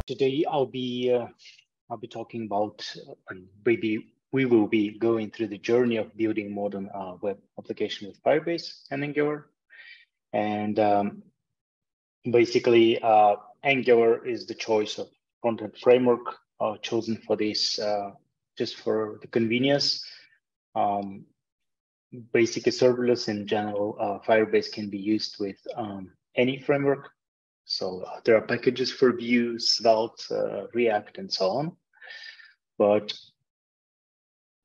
Today I'll be talking about maybe we will be going through the journey of building modern web application with Firebase and Angular. And basically, Angular is the choice of front-end framework chosen for this, just for the convenience. Basically, serverless in general, Firebase can be used with any framework. So there are packages for Vue, Svelte, React, and so on. But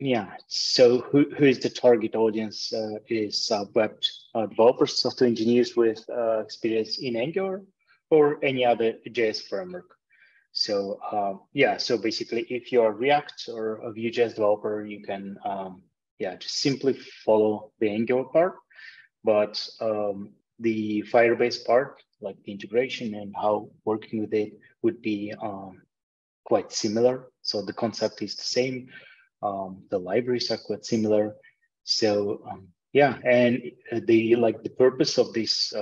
yeah, so who is the target audience? Is web developers, software engineers with experience in Angular or any other JS framework. So yeah, so basically, if you're a React or a Vue.js developer, you can just simply follow the Angular part. But the Firebase part, like the integration and how working with it would be quite similar. So the concept is the same. The libraries are quite similar. So yeah, and the purpose of this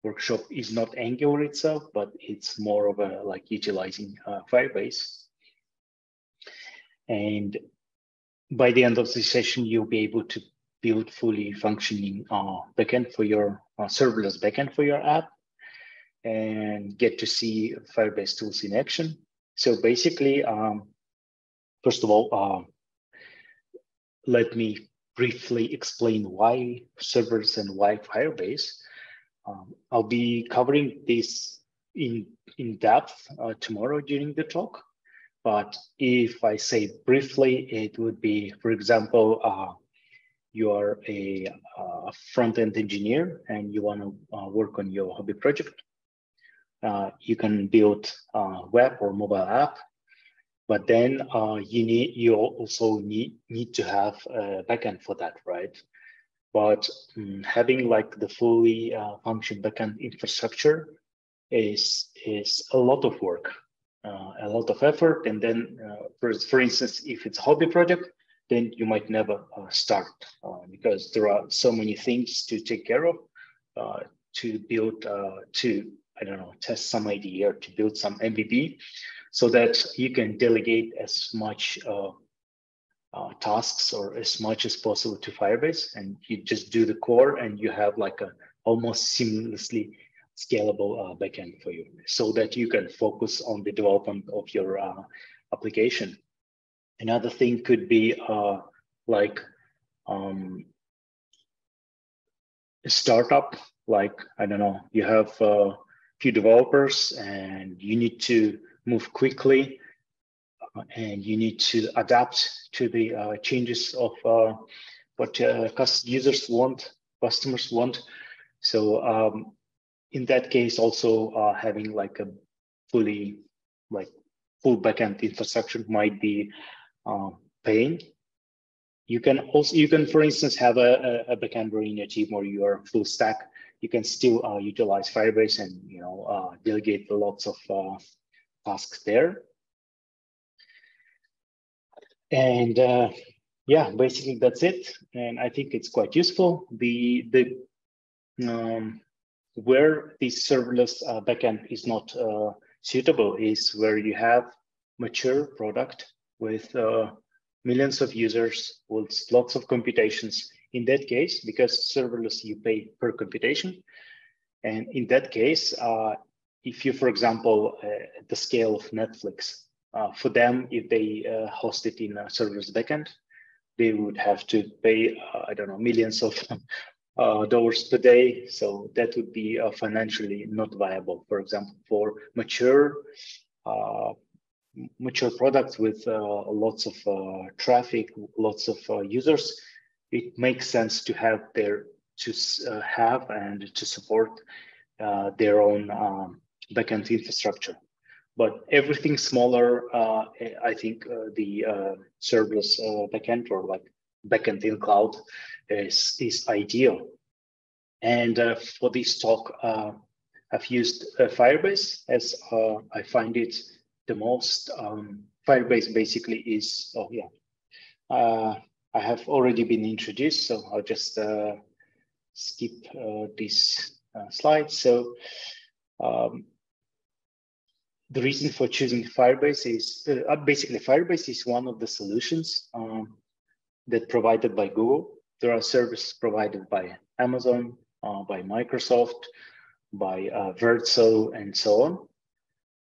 workshop is not Angular itself, but it's more of a utilizing Firebase. And by the end of the session, you'll be able to build fully functioning backend for your serverless backend for your app, and get to see Firebase tools in action. So basically, first of all, let me briefly explain why servers and why Firebase. I'll be covering this in depth tomorrow during the talk. But if I say briefly, it would be, for example, you are a front-end engineer and you want to work on your hobby project. You can build a web or mobile app, but then you also need to have a backend for that, right? But having the fully function backend infrastructure is a lot of work, a lot of effort. And then, for instance, if it's a hobby project, then you might never start because there are so many things to take care of to build, test some idea or to build some MVP so that you can delegate as much tasks or as much as possible to Firebase, and you just do the core and you have a almost seamlessly scalable backend for you so that you can focus on the development of your application. Another thing could be a startup, you have a few developers and you need to move quickly and you need to adapt to the changes of what users want, customers want. So in that case, also having a fully full backend infrastructure might be paying. You can, for instance, have a backender in your team or you are full stack. You can still utilize Firebase and delegate lots of tasks there. And yeah, basically that's it. And I think it's quite useful. Where the serverless backend is not suitable is where you have mature product with millions of users with lots of computations. In that case, because serverless, you pay per computation. And in that case, if you, for example, the scale of Netflix, for them, if they host it in a serverless backend, they would have to pay, millions of dollars per day. So that would be financially not viable. For example, for mature products with lots of traffic, lots of users, it makes sense to have have and to support their own backend infrastructure. But everything smaller, I think the serverless backend or backend in cloud is ideal. And for this talk, I've used Firebase as I find it the most. Firebase basically is, I have already been introduced, so I'll just skip this slide. So the reason for choosing Firebase is basically Firebase is one of the solutions that provided by Google. There are services provided by Amazon, by Microsoft, by Vertso, and so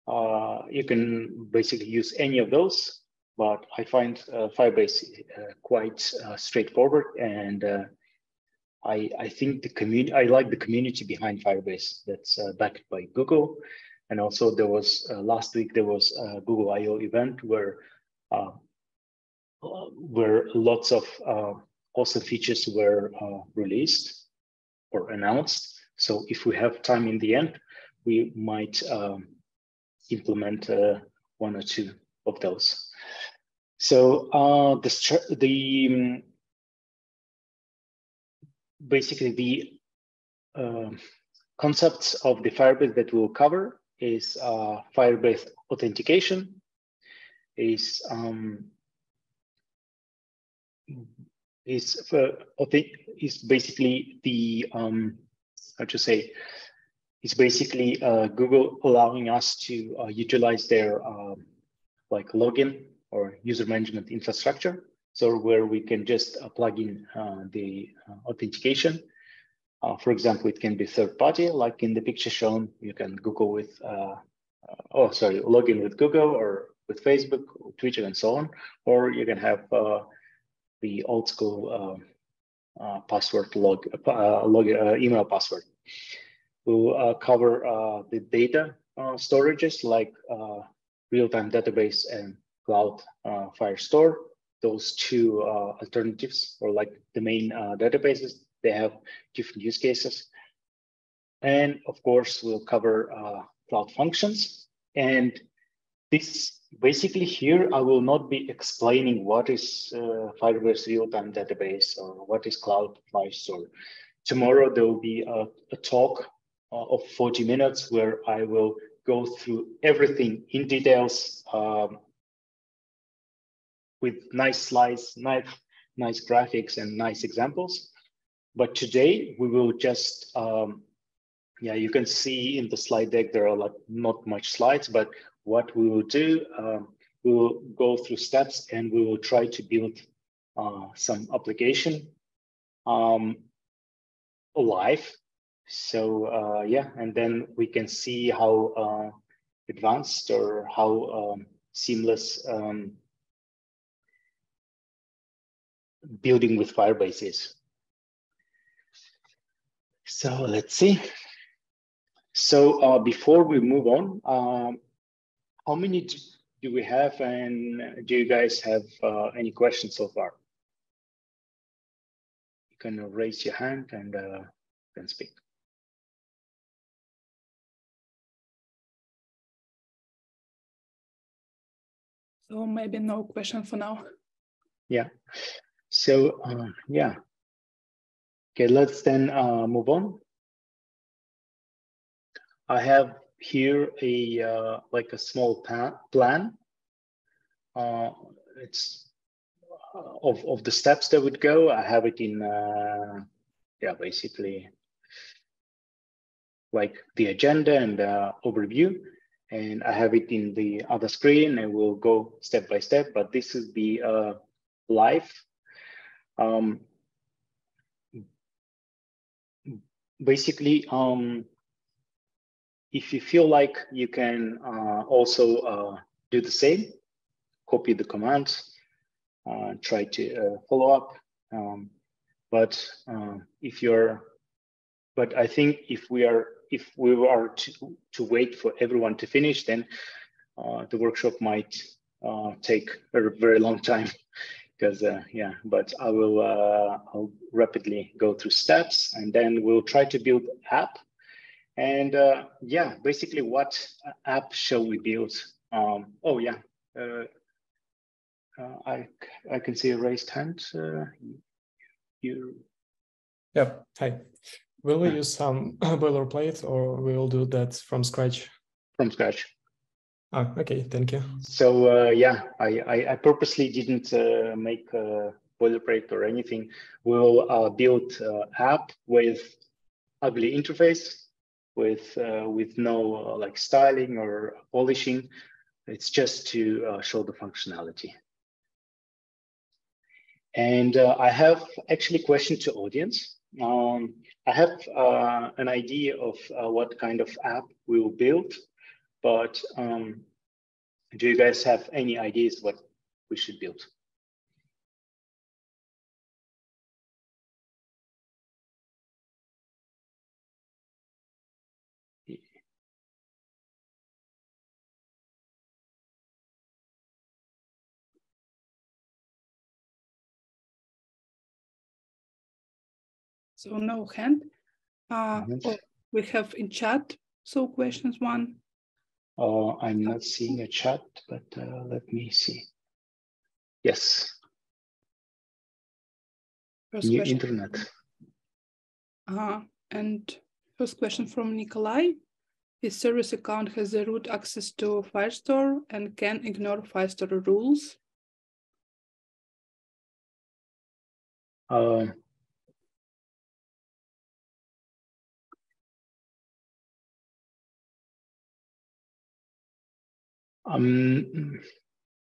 on. You can basically use any of those, but I find Firebase quite straightforward, and I think the community. I like the community behind Firebase that's backed by Google. And also there was last week there was a Google I/O event where lots of awesome features were released or announced. So if we have time in the end, we might implement one or two of those. So basically the concepts of the Firebase that we'll cover is Firebase Authentication, is basically the how to say, it's basically Google allowing us to utilize their like login or user management infrastructure. So where we can just plug in the authentication. For example, it can be third party, like in the picture shown. You can Google with, log in with Google or with Facebook, or Twitter, and so on. Or you can have the old school password email password. We'll cover the data storages like real-time database and cloud Firestore. Those two alternatives, or like the main databases, they have different use cases. And of course, we'll cover cloud functions. And this basically here, I will not be explaining what is Firebase real-time database or what is cloud Firestore. Tomorrow, there will be a talk of 40 minutes where I will go through everything in details with nice slides, nice graphics, and nice examples. But today we will just, you can see in the slide deck, there are like not much slides, but what we will do, we will go through steps and we will try to build some application live. So and then we can see how advanced or how seamless building with Firebase is. So let's see. So before we move on, how many do we have, and do you guys have any questions so far? You can raise your hand and can speak. So maybe no question for now. Yeah. So Okay, let's then move on. I have here a like a small plan. It's of the steps that would go. I have it in basically like the agenda and overview, and I have it in the other screen, and we'll go step by step. But this is the live. Basically, if you feel like you can also do the same, copy the commands, try to follow up. But I think if we are to wait for everyone to finish, then the workshop might take a very long time. Because but I will I'll rapidly go through steps, and then we'll try to build an app. And basically, what app shall we build? I can see a raised hand. Yeah, hi. Will we use some boilerplate, or we will do that from scratch? From scratch. Oh, okay, thank you. So I purposely didn't make a boilerplate or anything. We'll build an app with ugly interface, with no like styling or polishing. It's just to show the functionality. And I have actually a question to audience. I have an idea of what kind of app we will build, but do you guys have any ideas what we should build? So no hand. We have in chat so questions one. I'm not seeing a chat, but let me see. Yes. First New question. internet. And first question from Nikolai. His service account has the root access to Firestore and can ignore Firestore rules.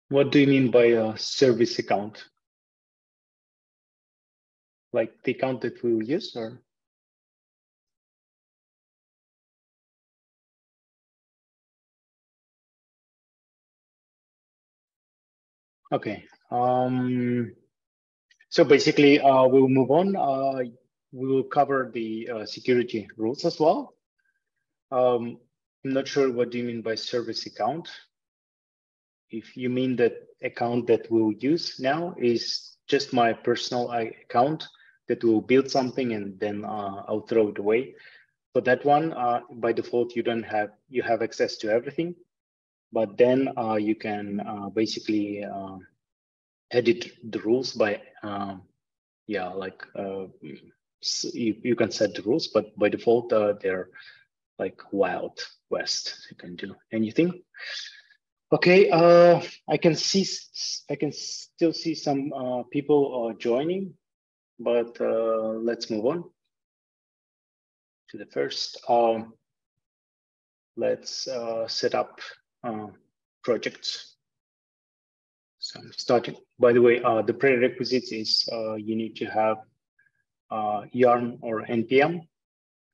What do you mean by a service account? Like the account that we will use, or? Okay. So basically, we'll move on. We will cover the security rules as well. I'm not sure what do you mean by service account. If you mean that account that we'll use now is just my personal account that will build something and then I'll throw it away. For that one, by default, you have access to everything, but then you can basically edit the rules by, you can set the rules, but by default, they're like Wild West. You can do anything. Okay, I can still see some people joining, but let's move on to the first. Let's set up projects. So I'm starting. By the way, the prerequisites is you need to have yarn or npm,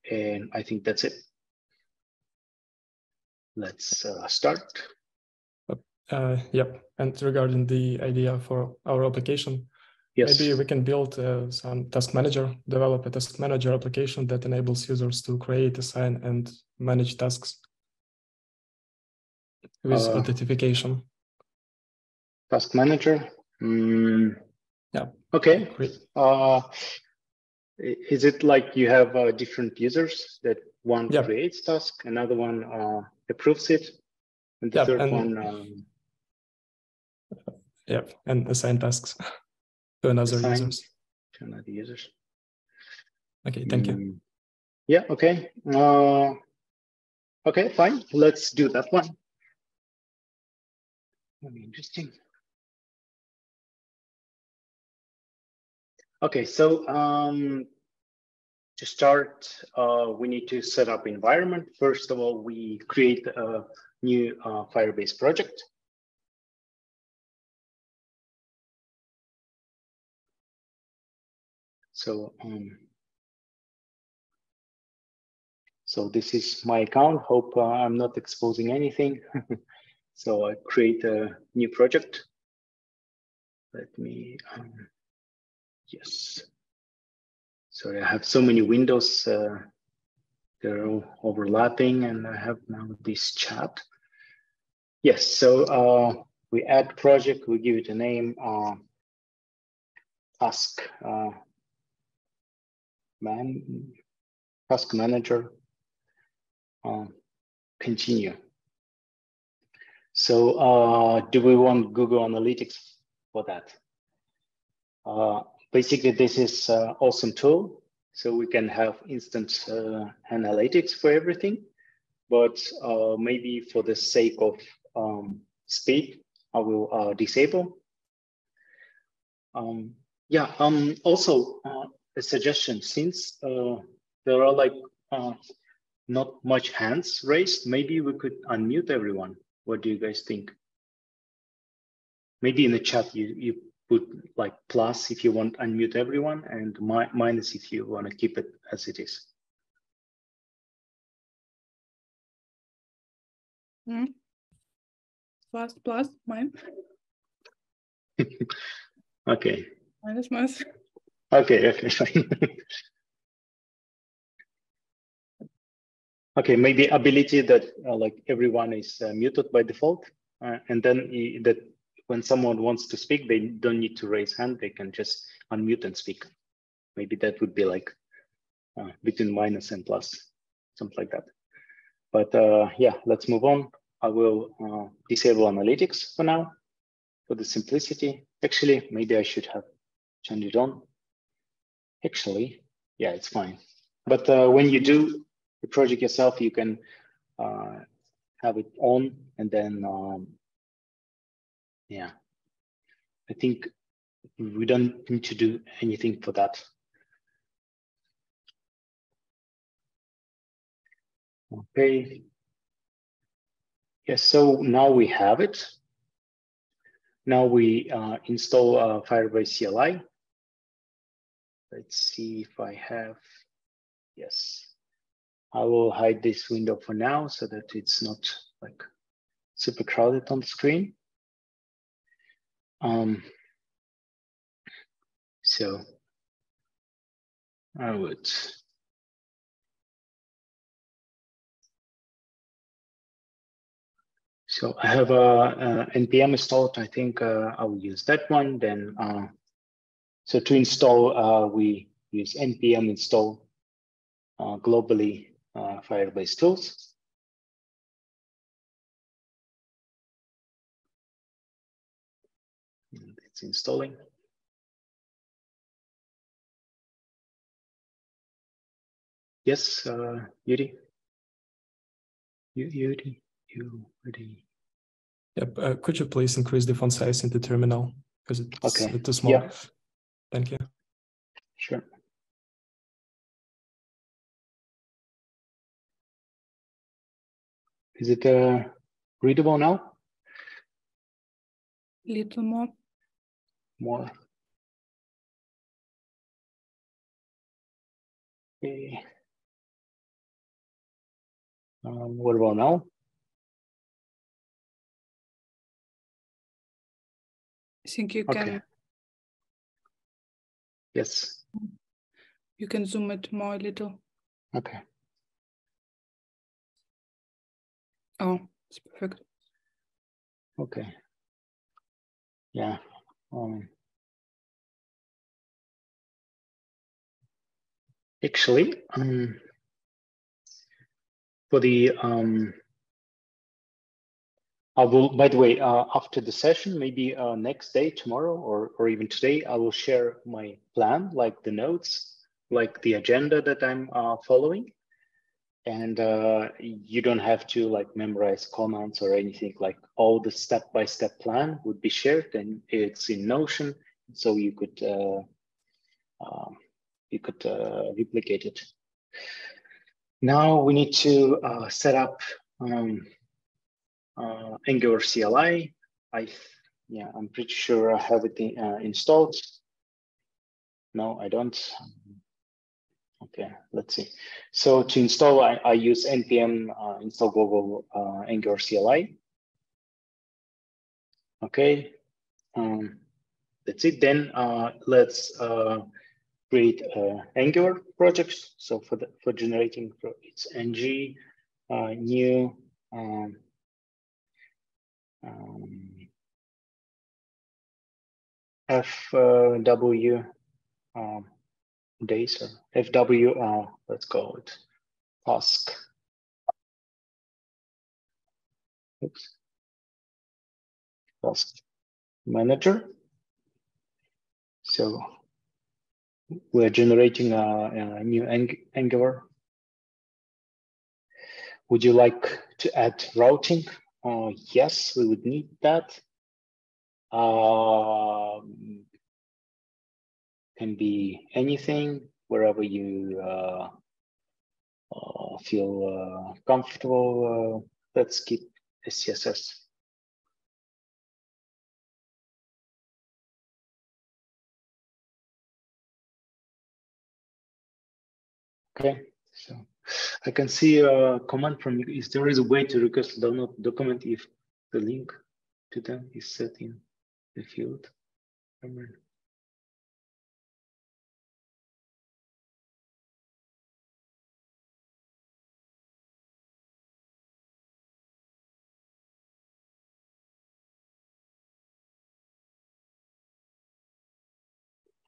and I think that's it. Let's start. Yep, and regarding the idea for our application, yes, maybe we can build some task manager, develop a task manager application that enables users to create, assign, and manage tasks with authentication. Task manager. Yeah. Okay. Great. Is it like you have different users that one creates task, another one approves it, and the third one? And assign tasks to another users. To another users. Okay, thank you. Yeah. Okay. Okay. Fine. Let's do that one. Very interesting. Okay, so to start, we need to set up environment. First of all, we create a new Firebase project. So, so this is my account. Hope I'm not exposing anything. So I create a new project. Let me, yes. Sorry, I have so many windows. They're all overlapping, and I have now this chat. Yes, so we add project, we give it a name, task manager, continue. So do we want Google Analytics for that? Basically, this is an awesome tool. So we can have instant analytics for everything. But maybe for the sake of speed, I will disable. Also, a suggestion, since there are like not much hands raised. Maybe we could unmute everyone. What do you guys think? Maybe in the chat you put like plus if you want to unmute everyone and minus if you want to keep it as it is. Plus, mine. Okay. Minus. Okay, fine. Okay, maybe ability that like everyone is muted by default, and then that when someone wants to speak, they don't need to raise hand; they can just unmute and speak. Maybe that would be like between minus and plus, something like that. But yeah, let's move on. I will disable analytics for now, for the simplicity. Actually, maybe I should have turned it on. Actually, yeah, it's fine. But when you do the project yourself, you can have it on, and then yeah, I think we don't need to do anything for that. Okay. Yes, so now we have it. Now we install Firebase CLI. Let's see if I have, yes. I will hide this window for now so that it's not like super crowded on the screen. So I would. So I have a npm installed. I think I will use that one. Then, so to install, we use npm install globally Firebase tools. And it's installing. Yes, Yuri. Yuri. Yep. Could you please increase the font size in the terminal because it's too small? Yeah. Thank you. Sure. Is it readable now? Little more. More. Okay. What about now? I think you can. Yes. You can zoom it more a little. Okay. Oh, it's perfect. Okay. Yeah. Actually, for the I will, by the way, after the session, maybe next day, tomorrow, or even today, I will share my plan, like the notes, like the agenda that I'm following. And you don't have to like memorize commands or anything. Like all the step-by-step plan would be shared, and it's in Notion, so you could replicate it. Now we need to set up Angular CLI. I'm pretty sure I have it installed. No, I don't. Okay, let's see. So to install, I use npm install global Angular CLI. Okay, that's it. Then let's create Angular project. So for generating, it's ng new fw days or fw. Let's go with task. Oops. Task manager. So we're generating a new Angular. Would you like to add routing? Yes, we would need that. Can be anything, wherever you feel comfortable, let's keep CSS. Okay, so I can see a comment from you. Is there is a way to request download document if the link to them is set in the field?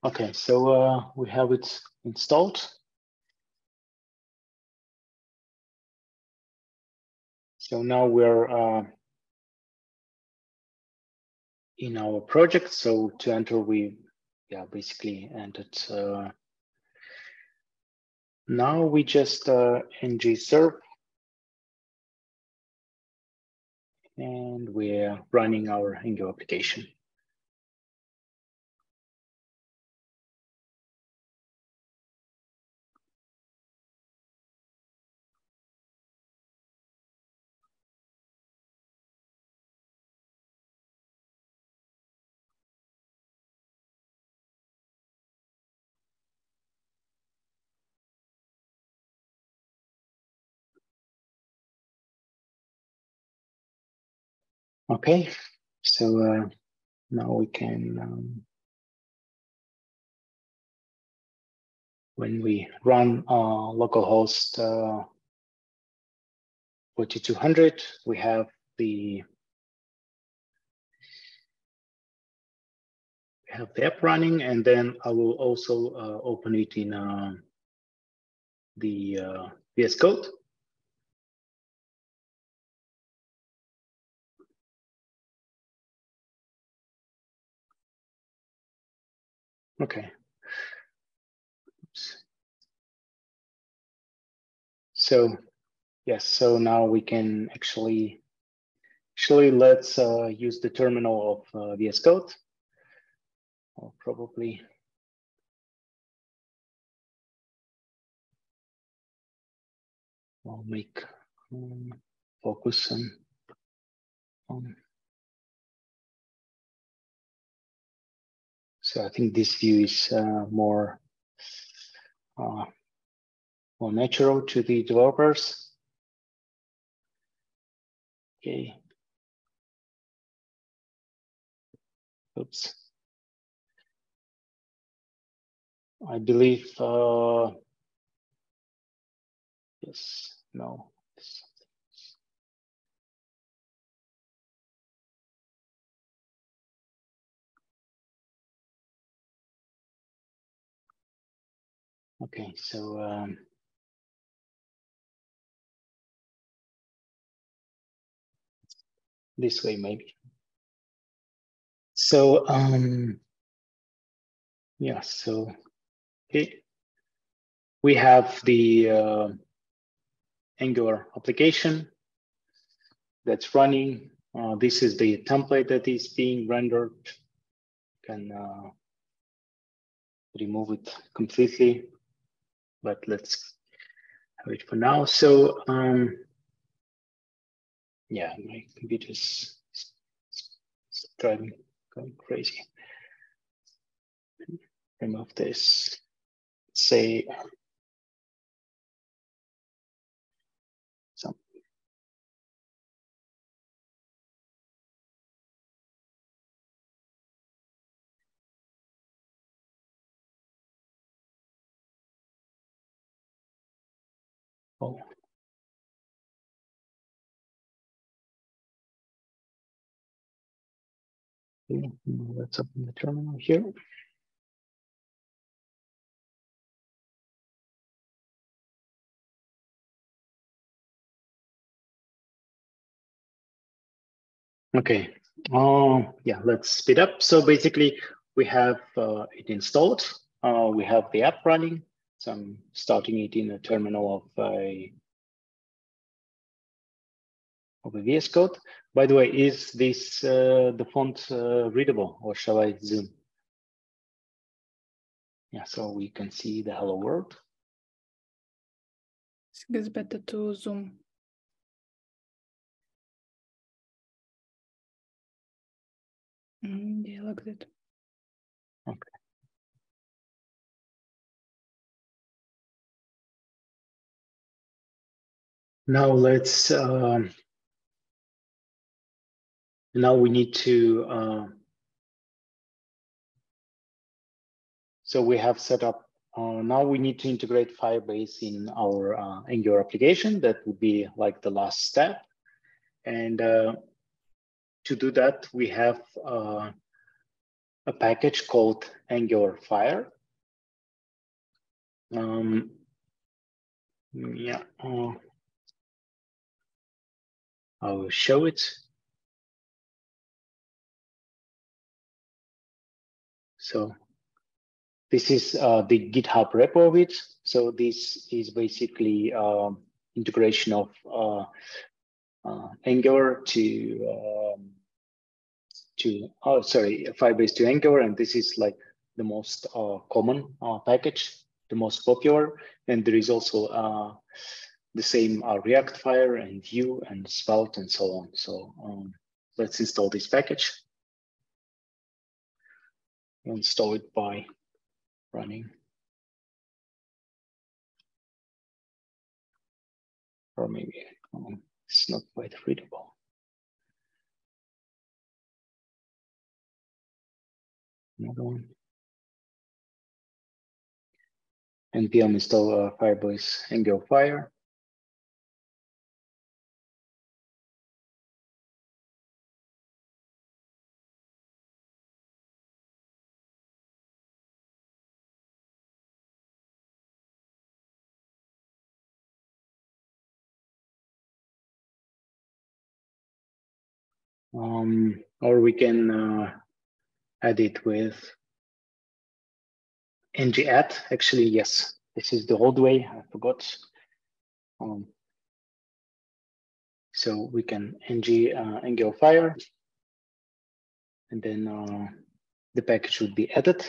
Okay, so we have it installed. So now we're in our project. So to enter, we basically entered. Now we just ng serve, and we're running our Angular application. Okay, so now we can, when we run localhost 4200, we have the app running, and then I will also open it in the VS Code. Okay. Oops. So yes, so now we can actually let's use the terminal of VS Code. I'll probably I'll make focus on. So I think this view is more natural to the developers. Okay. Oops. I believe, yes, no. Okay, so this way maybe. So yeah, so okay, we have the Angular application that's running. This is the template that is being rendered. Can remove it completely, but let's have it for now. So yeah, my computer's going crazy. Remove this. Say some. Oh. Let's open the terminal here. Okay. Yeah, let's speed up. So basically, we have it installed. We have the app running. So I'm starting it in a terminal of a VS Code. By the way, is this the font readable, or shall I zoom? Yeah, so we can see the hello world. think it's better to zoom. Yeah, like that. Okay. Now let's. Now we need to. So we have set up. Now we need to integrate Firebase in our Angular application. That would be like the last step. And to do that, we have a package called Angular Fire. Yeah, I will show it. So this is the GitHub repo of it. So this is basically integration of Angular to Firebase to Angular, and this is like the most common package, the most popular. And there is also the same React Fire and Vue and Svelte and so on. So let's install this package. We'll install it by running. Or maybe it's not quite readable. Another one. npm install Firebase Angular Fire. Or we can add it with ng-add. Actually, yes, this is the old way. I forgot. So we can Angular Fire, and then the package would be added.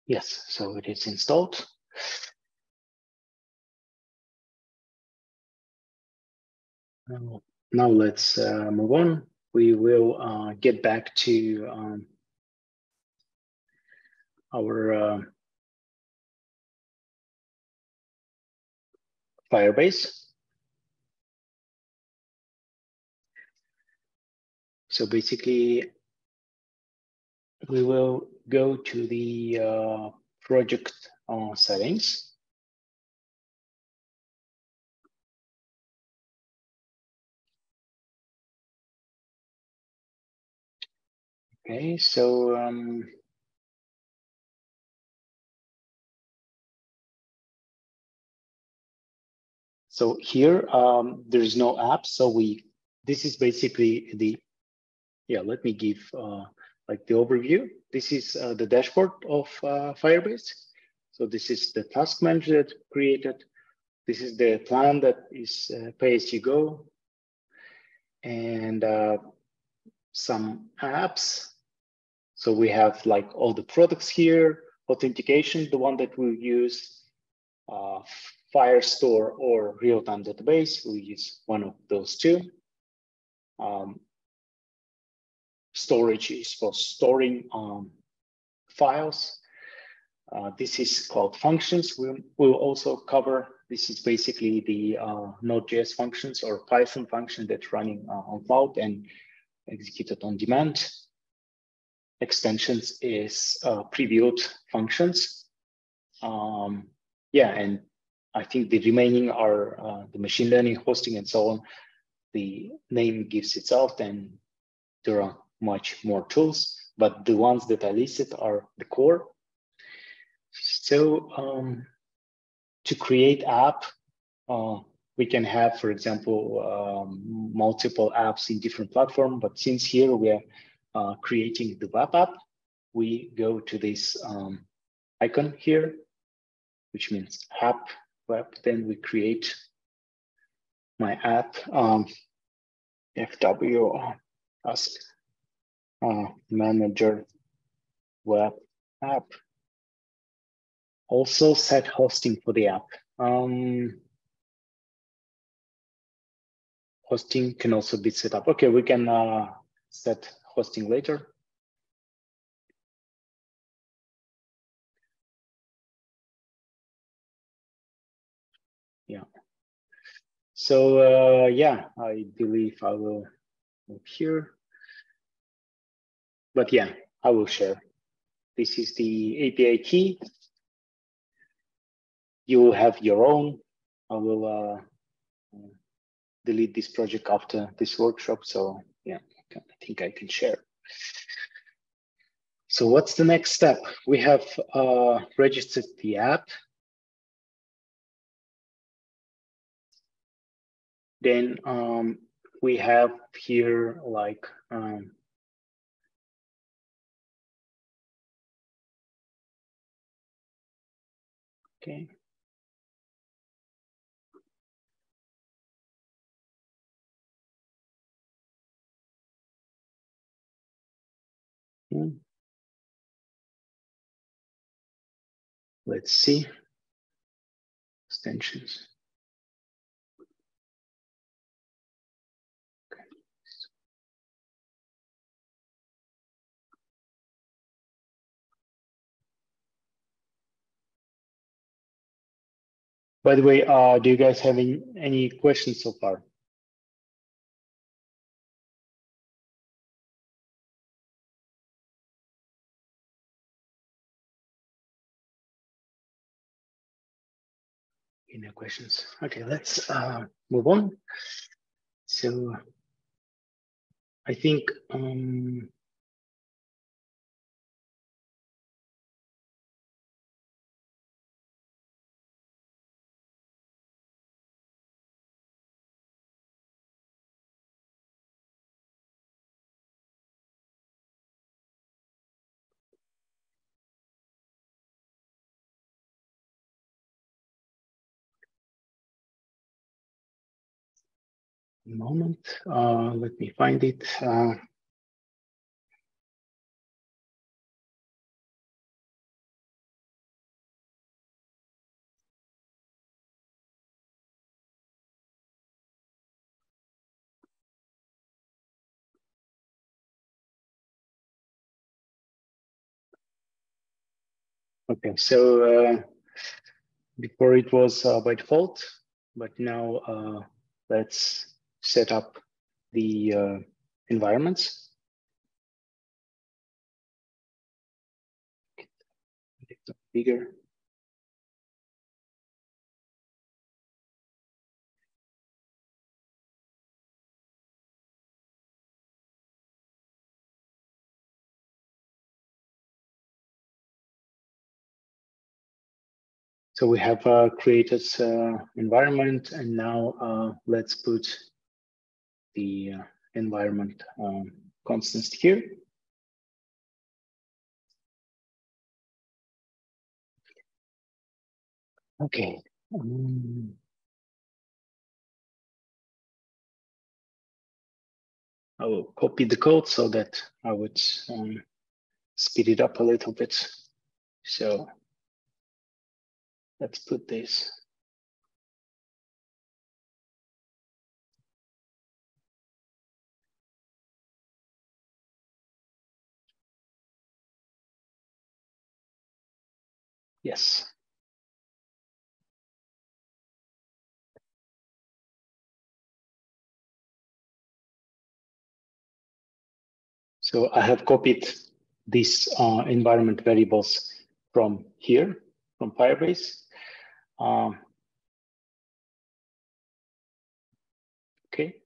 Yes, so it is installed. Now let's move on. We will get back to our Firebase. So basically, we will go to the project settings. Okay, so here there is no app. So this is basically the, yeah, let me give like the overview. This is the dashboard of Firebase. So this is the task manager that created. This is the plan that is pay as you go, and some apps. So we have like all the products here, authentication, the one that we use, Firestore or real-time database. We use one of those two. Storage is for storing files. This is called functions. We'll also cover. This is basically the Node.js functions or Python function that's running on cloud and executed on demand. Extensions is previewed functions. Yeah, and I think the remaining are the machine learning, hosting, and so on. The name gives itself, and there are much more tools, but the ones that I listed are the core. So to create app, we can have, for example, multiple apps in different platforms, but since here we are creating the web app, we go to this icon here, which means app web. Then we create my app, fw task manager web app. Also set hosting for the app. Hosting can also be set up. Okay, we can set hosting later. Yeah. So yeah, I believe I will move here. But yeah, I will share. This is the API key. You will have your own. I will delete this project after this workshop. So yeah, I think I can share. So what's the next step? We have registered the app. Then we have here like okay. Let's see. Extensions. Okay. By the way, do you guys have any questions so far? No questions. Okay, let's move on. So I think a moment. Let me find it. Okay, so before it was by default, but now let's set up the environments. Bigger. So we have created environment, and now let's put the environment constants here. Okay. I will copy the code so that I would speed it up a little bit. So let's put this. Yes. So I have copied these environment variables from here, from Firebase. Okay,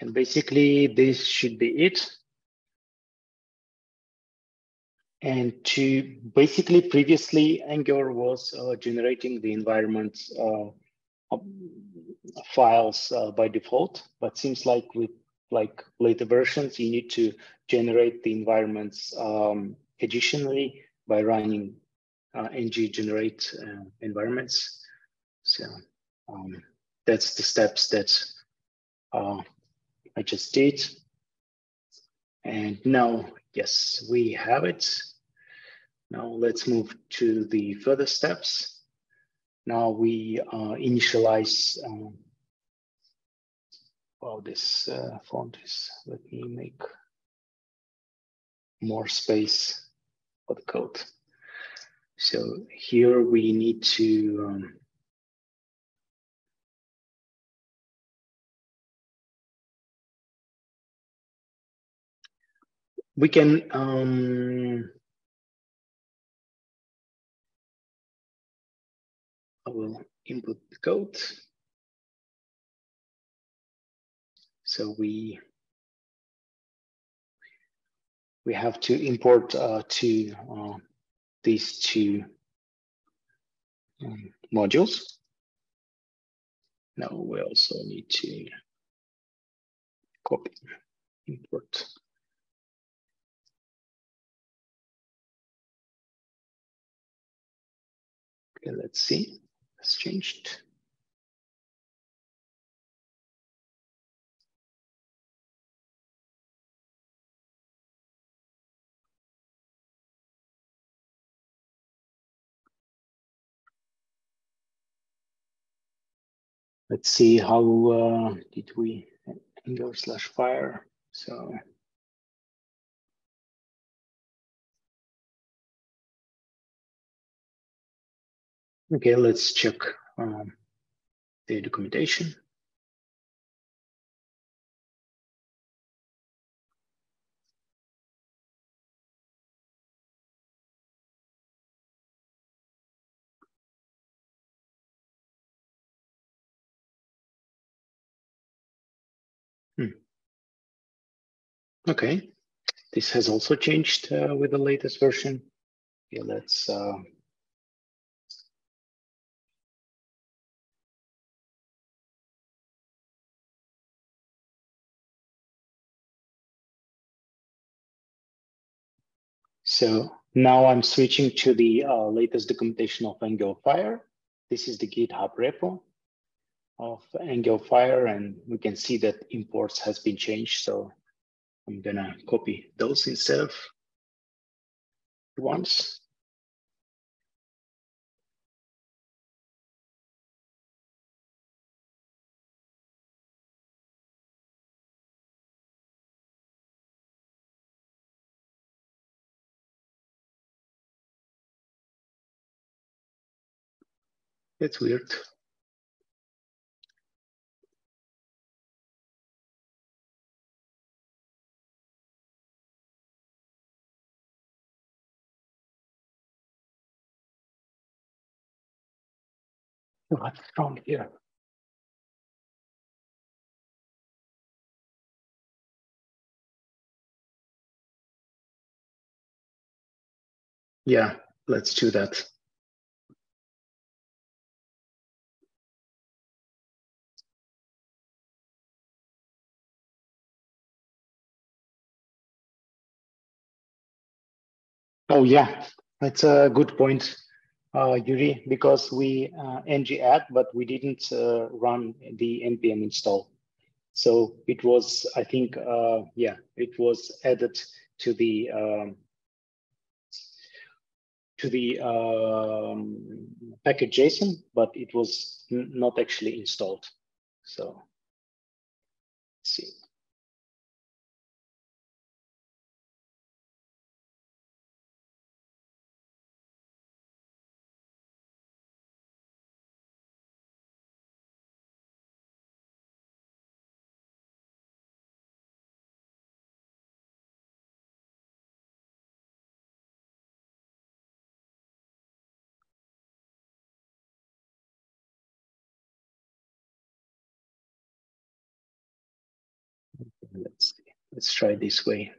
and basically this should be it. And to basically previously Angular was generating the environment files by default, but seems like with later versions, you need to generate the environments additionally by running ng generate environments. So that's the steps that I just did. And now, yes, we have it. Now let's move to the further steps. Now we initialize, well, this font is, let me make more space for the code. So here we need to we can I will input the code. So we have to import these two modules. Now we also need to copy, import. Okay, let's see, it's changed. Let's see how did we Angular/Fire. So okay, let's check the documentation. Okay, this has also changed with the latest version. Okay, let's so now I'm switching to the latest documentation of Angular Fire. This is the GitHub repo of Angular Fire, and we can see that imports has been changed. So I'm gonna copy those instead of ones. That's weird. What's wrong here? Yeah, let's do that. Oh yeah, that's a good point, Yuri, because we ng add, but we didn't run the npm install. So it was, I think, yeah, it was added to the package JSON, but it was not actually installed. So let's see. Let's try this way.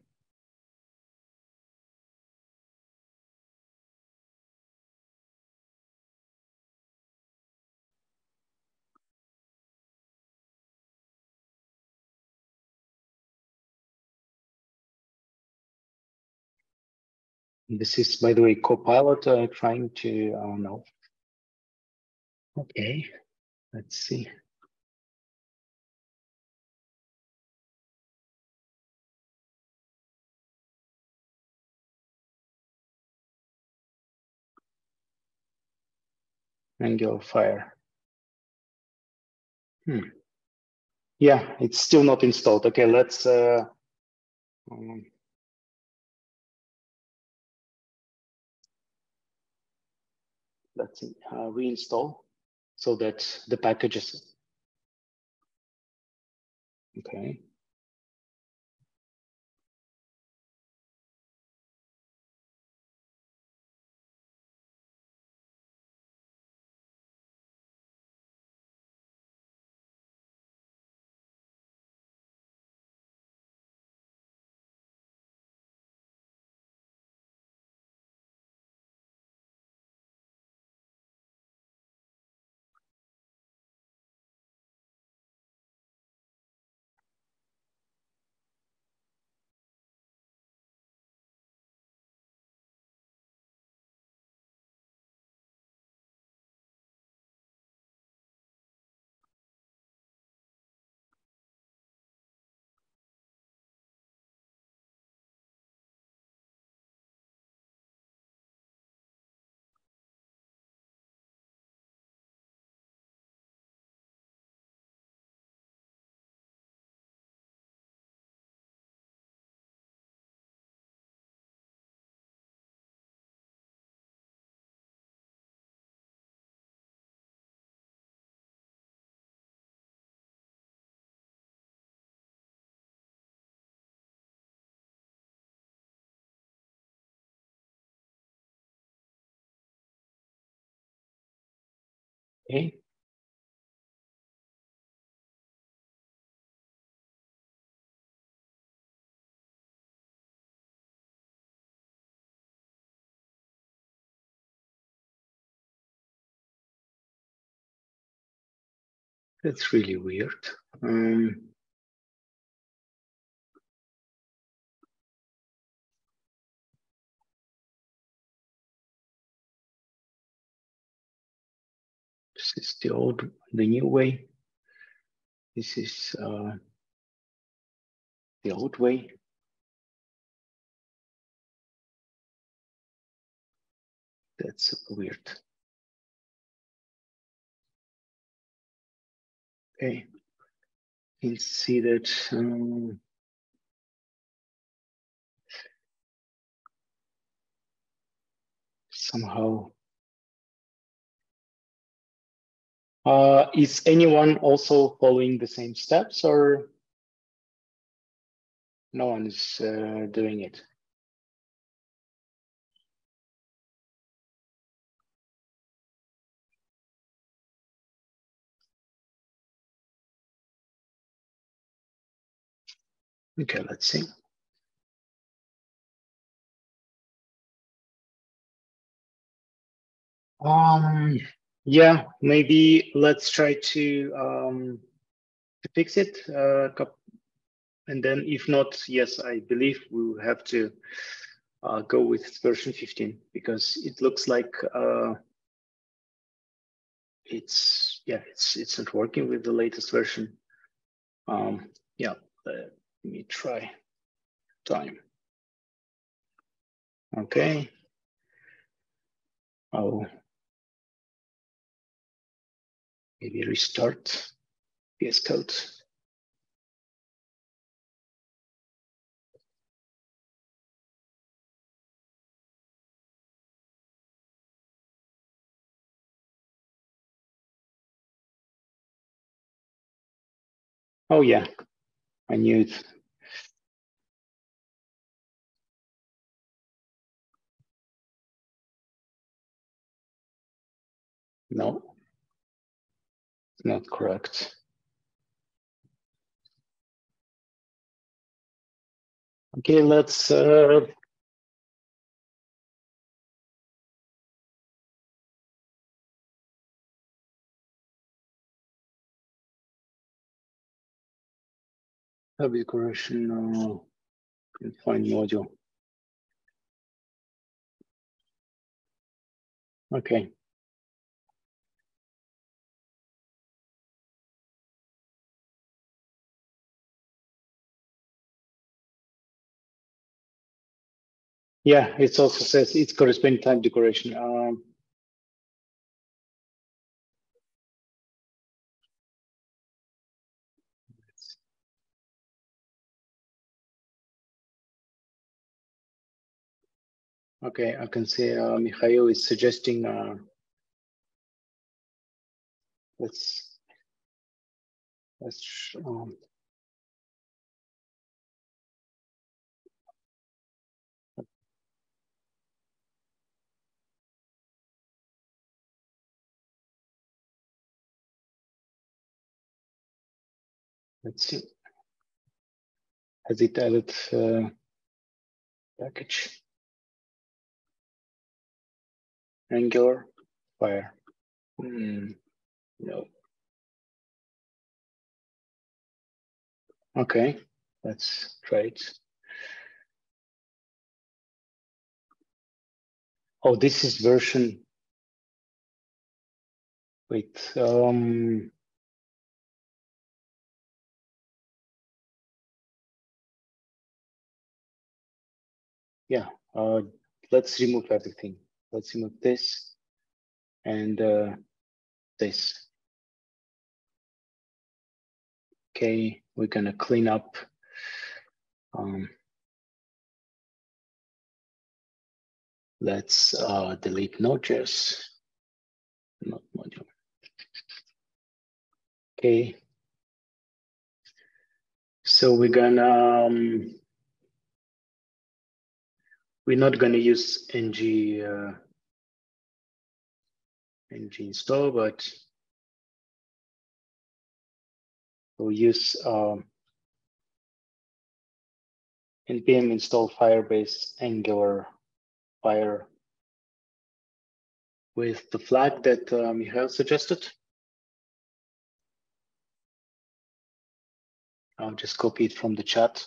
This is, by the way, Copilot trying to, no. Okay, let's see. Angular Fire. Yeah, it's still not installed. Okay, let's reinstall so that the packages. Okay. Okay. That's really weird. This is the new way. This is the old way. That's weird. Okay. You can see that somehow. Is anyone also following the same steps, or no one is doing it? Okay, let's see. Yeah, maybe let's try to fix it. And then if not, yes, I believe we will have to go with version 15 because it looks like it's not working with the latest version. Yeah, let me try time. Okay. I'll maybe restart VS Code. Oh yeah, I knew it. No, it's not correct. Okay, let's have the correction find module. Okay. Yeah, it also says it's corresponding type decoration. Okay, I can see Mikhail is suggesting let's see. Has it added package? Angular Fire? No. Okay, let's try it. Oh, this is version. Wait. Yeah. Let's remove everything. Let's remove this and this. Okay, we're gonna clean up. Let's delete Node.js, not module. Okay. So we're gonna we're not gonna use ng install, but we'll use npm install Firebase Angular Fire with the flag that Michael suggested. I'll just copy it from the chat.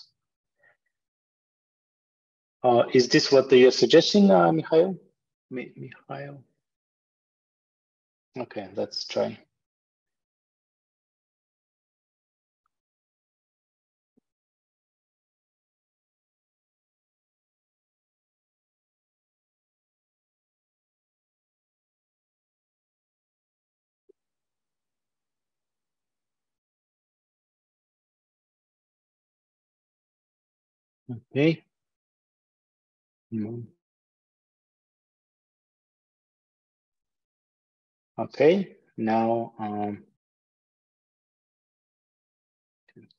Is this what you're suggesting, Mikhail? Mikhail? Okay, let's try. Okay. Okay, now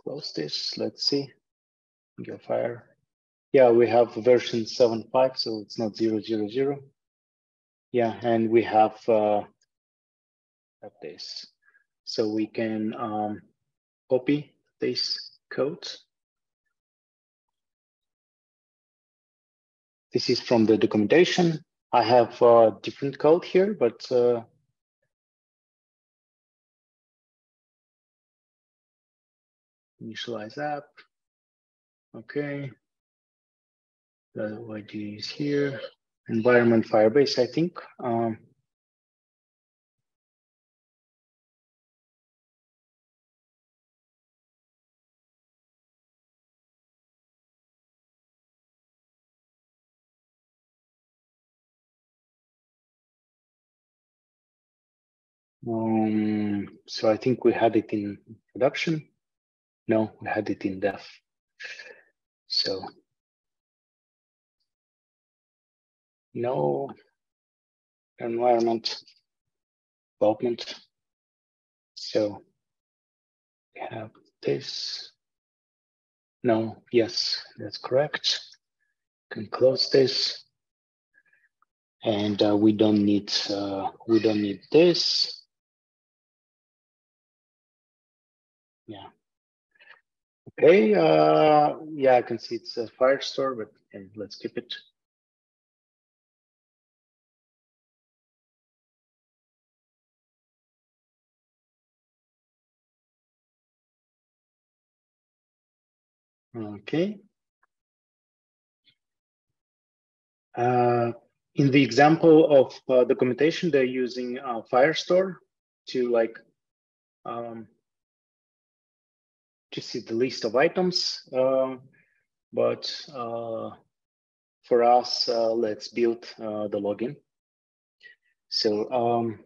close this. Let's see. Go Fire. Yeah, we have version 7.5, so it's not 0.0.0. Yeah, and we have this. So we can copy this code. This is from the documentation. I have a different code here, but initialize app. Okay. The YG is here. Environment Firebase, I think. So I think we had it in production. No, we had it in dev. So no environment development. So we have this. No, yes, that's correct. Can close this. And we don't need this. Yeah. Okay. Yeah, I can see it's a Firestore, but okay, let's keep it. Okay. In the example of documentation, they're using Firestore to to see the list of items. But for us, let's build the login. So,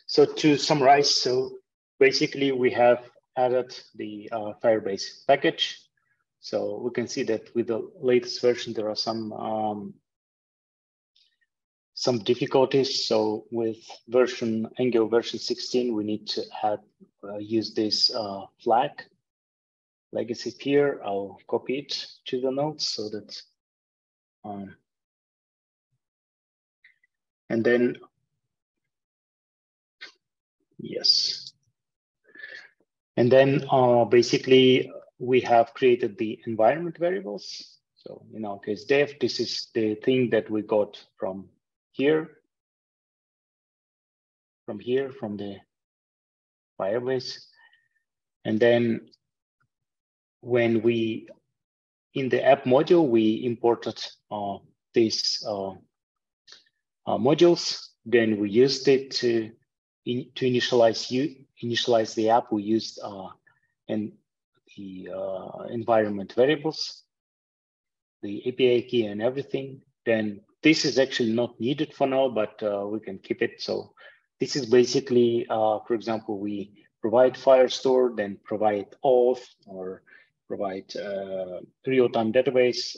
so to summarize, so basically we have added the Firebase package. So we can see that with the latest version, there are some some difficulties. So with Angular version 16, we need to use this flag legacy here. I'll copy it to the notes so that, and then, yes. And then basically we have created the environment variables. So in our case, dev, this is the thing that we got from here, from the Firebase. And then when in the app module, we imported these modules, then we used it to initialize the app. We used the environment variables, the API key and everything. Then this is actually not needed for now, but we can keep it. So this is basically, for example, we provide Firestore, then provide auth, or provide real-time database.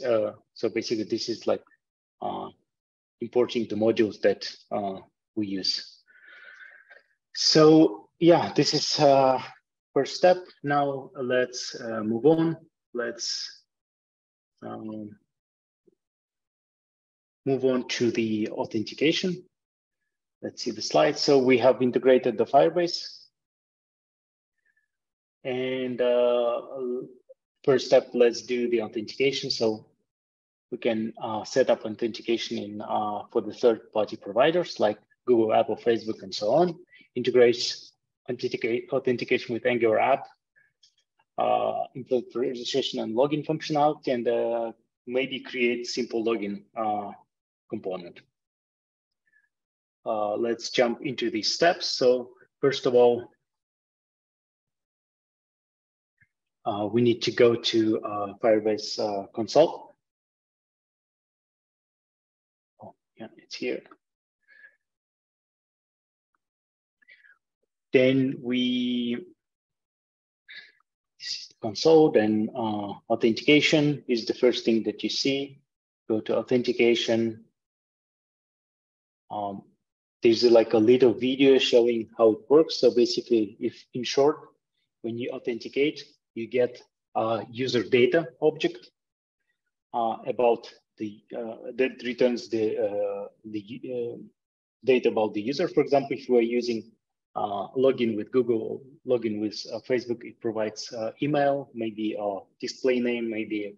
So basically, this is like importing the modules that we use. So yeah, this is first step. Now let's move on. Let's move on to the authentication. Let's see the slide. So we have integrated the Firebase. And first step, let's do the authentication. So we can set up authentication for the third-party providers like Google, Apple, Facebook, and so on. Integrates authentication with Angular app, implement registration and login functionality, and maybe create simple login component. Let's jump into these steps. So first of all, we need to go to Firebase Console. Oh, yeah, it's here. Then console, then authentication is the first thing that you see. Go to authentication. There's like a little video showing how it works. So basically, in short, when you authenticate, you get a user data object about that returns the data about the user. For example, if you are using login with Google, login with Facebook, it provides email, maybe a display name, maybe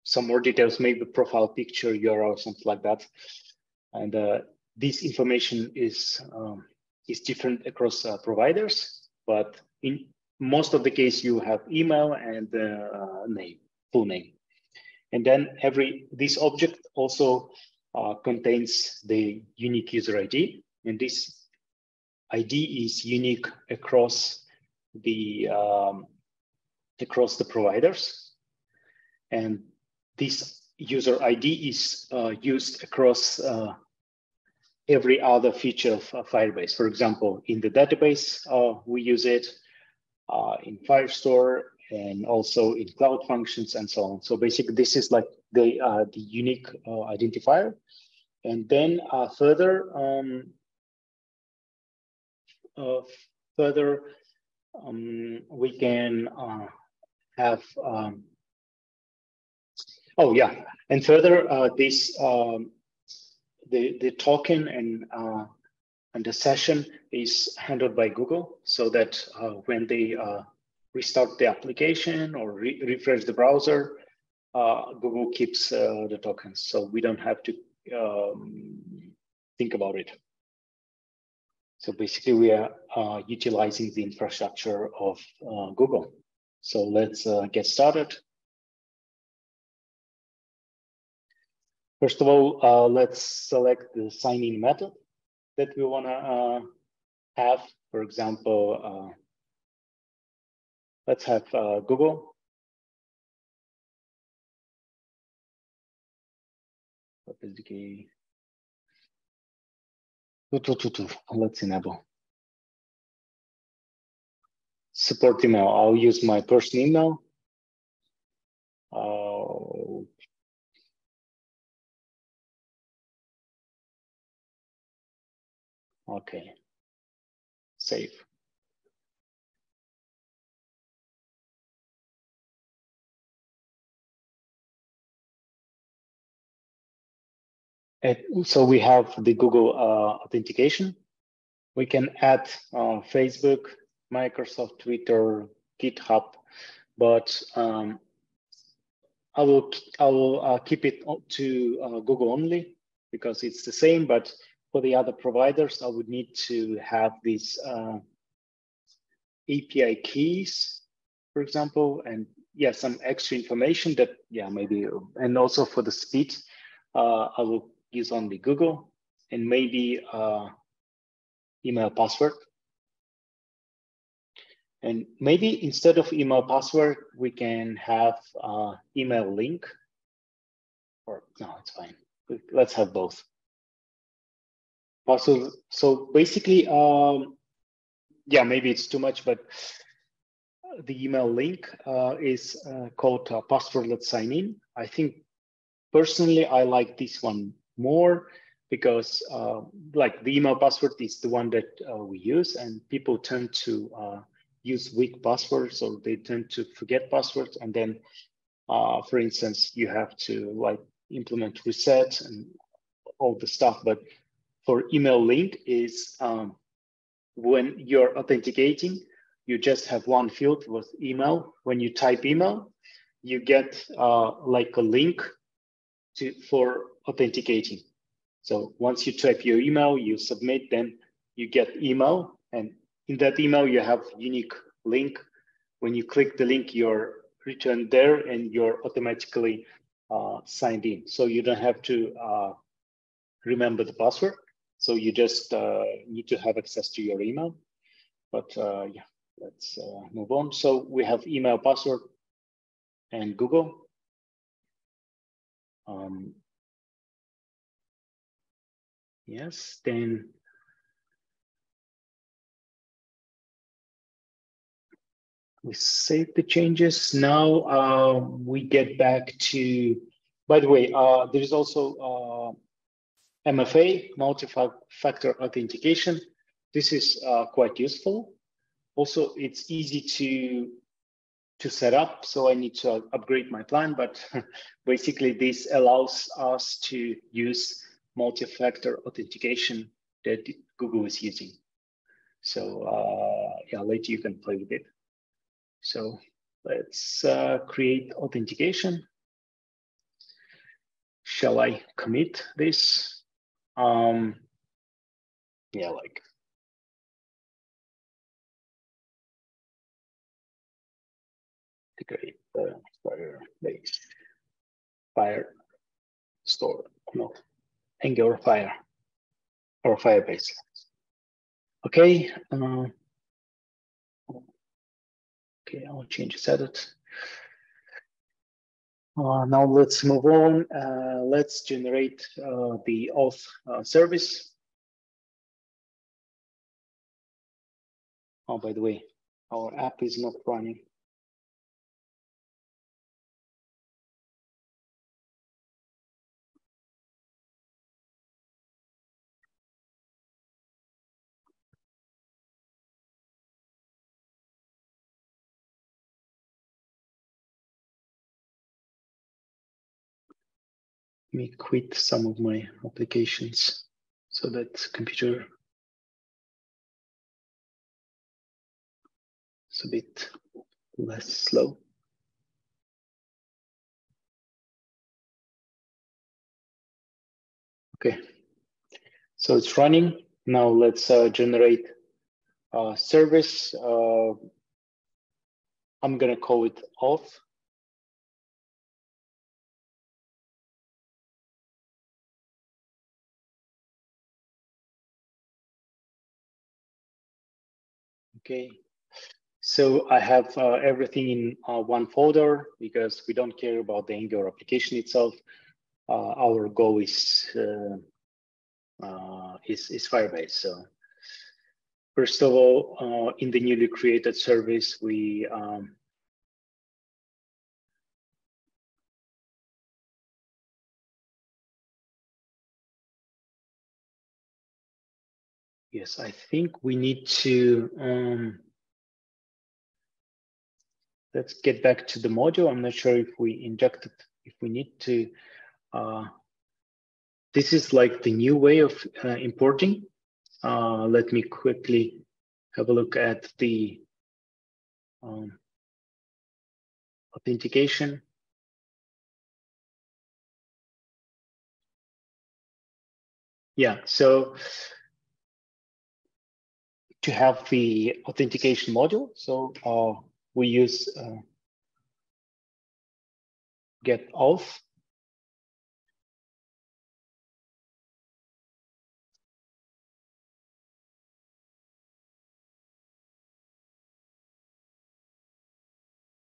some more details, maybe profile picture, URL, something like that. And this information is different across providers, but in most of the case, you have email and full name. And then this object also contains the unique user ID, and this ID is unique across the providers. And this user ID is used across every other feature of Firebase. For example, in the database, we use it in Firestore, and also in cloud functions and so on. So basically, this is like the unique identifier. And then further, we can have, oh yeah, and further this, the token and the session is handled by Google, so that when they restart the application or refresh the browser, Google keeps the tokens, so we don't have to think about it. So basically, we are utilizing the infrastructure of Google. So let's get started. First of all, let's select the sign-in method that we want to have. For example, let's have Google. What is the key? Let's enable. Support email. I'll use my personal email. Okay, save. And so we have the Google authentication. We can add Facebook, Microsoft, Twitter, GitHub, but I will keep it to Google only because it's the same. But for the other providers, I would need to have these API keys, for example, and yeah, some extra information that maybe, and also for the speed, I will use only Google and maybe email password. And maybe instead of email password, we can have email link. Or no, it's fine. Let's have both. Also, so basically, maybe it's too much, but the email link is called passwordless sign in. I think personally, I like this one more because like the email password is the one that we use, and people tend to use weak passwords, so they tend to forget passwords. And then, for instance, you have to like implement reset and all the stuff. But for email link is when you're authenticating, you just have one field with email. When you type email, you get like a link for authenticating. So once you type your email, you submit, then you get email, and in that email you have unique link. When you click the link, you're returned there and you're automatically signed in. So you don't have to remember the password. So you just need to have access to your email. But yeah, let's move on. So we have email, password, and Google. Yes, then we save the changes. Now we get back to, by the way, there is also MFA, multi-factor authentication. This is quite useful. Also, it's easy to set up, so I need to upgrade my plan, but basically this allows us to use multi-factor authentication that Google is using. So yeah, later you can play with it. So let's create authentication. Shall I commit this? Yeah, like. Integrate Firebase, Firestore, no, Angular Fire or Firebase. Okay. Okay, I'll change the settings. Now let's move on. Let's generate the auth service. Oh, by the way, our app is not running. Let me quit some of my applications so that computer is a bit less slow. Okay, so it's running. Now let's generate a service. I'm gonna call it auth. Okay, so I have everything in one folder because we don't care about the Angular application itself. Our goal is Firebase. So first of all, in the newly created service, we Yes, I think we need to, let's get back to the module. I'm not sure if we injected, if we need to, this is like the new way of importing. Let me quickly have a look at the authentication. Yeah, so to have the authentication module, so we use get auth.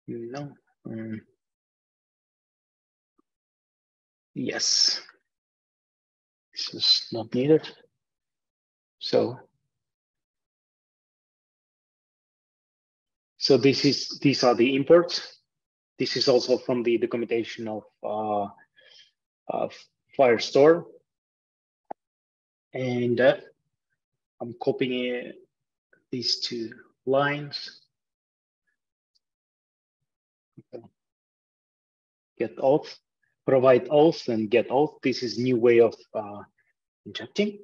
No. Yes. This is not needed. So these are the imports. This is also from the documentation of Firestore. And I'm copying these two lines. Okay. Get auth, provide auth and get auth. This is new way of injecting.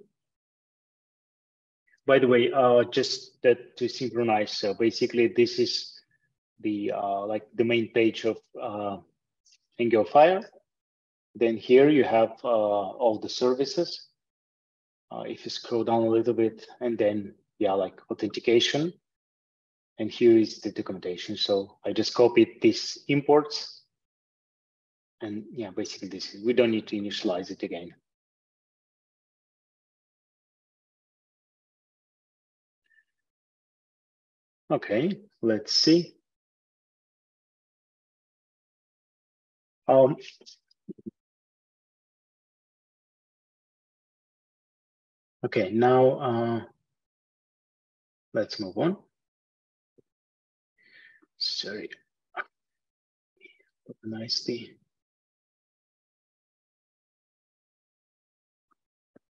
By the way, just that to synchronize. So basically, this is the like the main page of Angular Fire. Then here you have all the services. If you scroll down a little bit, and then yeah, like authentication. And here is the documentation. So I just copied these imports. And yeah, basically this is, we don't need to initialize it again. Okay, let's see. Okay, now let's move on. Sorry, organize the.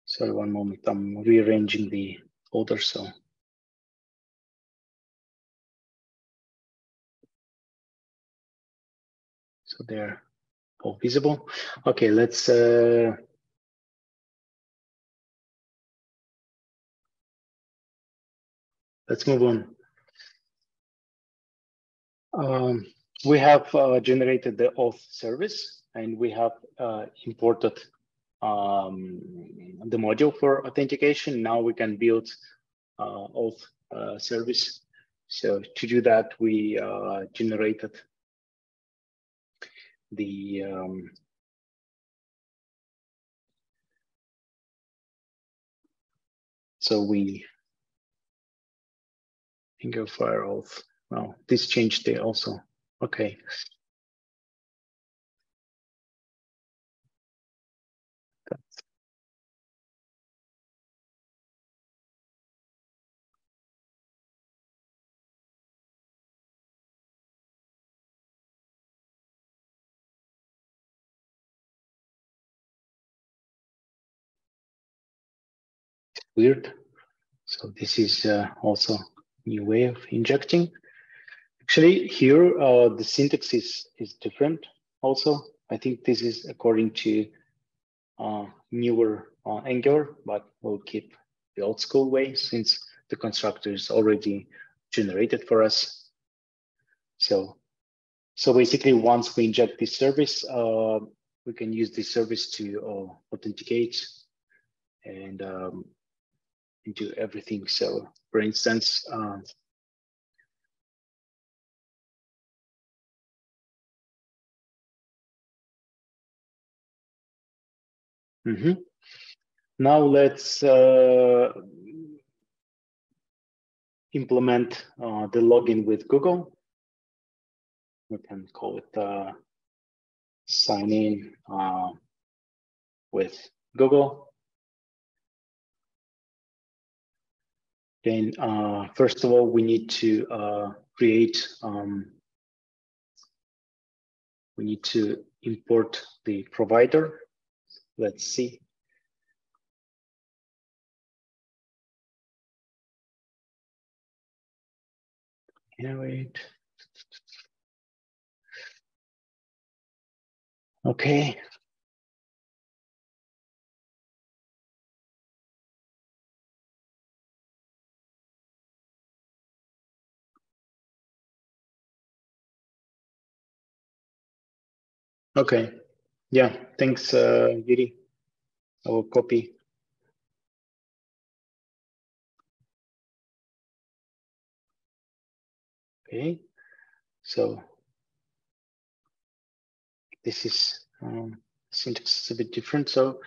Sorry, one moment. I'm rearranging the folder, so. So they're all visible. Okay, let's move on. We have generated the auth service, and we have imported the module for authentication. Now we can build auth service. So to do that, we generated the so we Angular Fire auth. Well, this changed there also. Okay. Weird. So this is also a new way of injecting. Actually, here the syntax is different. Also, I think this is according to newer Angular, but we'll keep the old school way since the constructor is already generated for us. So basically, once we inject this service, we can use this service to authenticate and do everything. So, for instance, now let's implement the login with Google. We can call it sign in with Google. Then first of all, we need to create, we need to import the provider. Let's see. Wait. Okay. Okay. Yeah. Thanks, Yuri. I will copy. Okay. So this is syntax is a bit different. So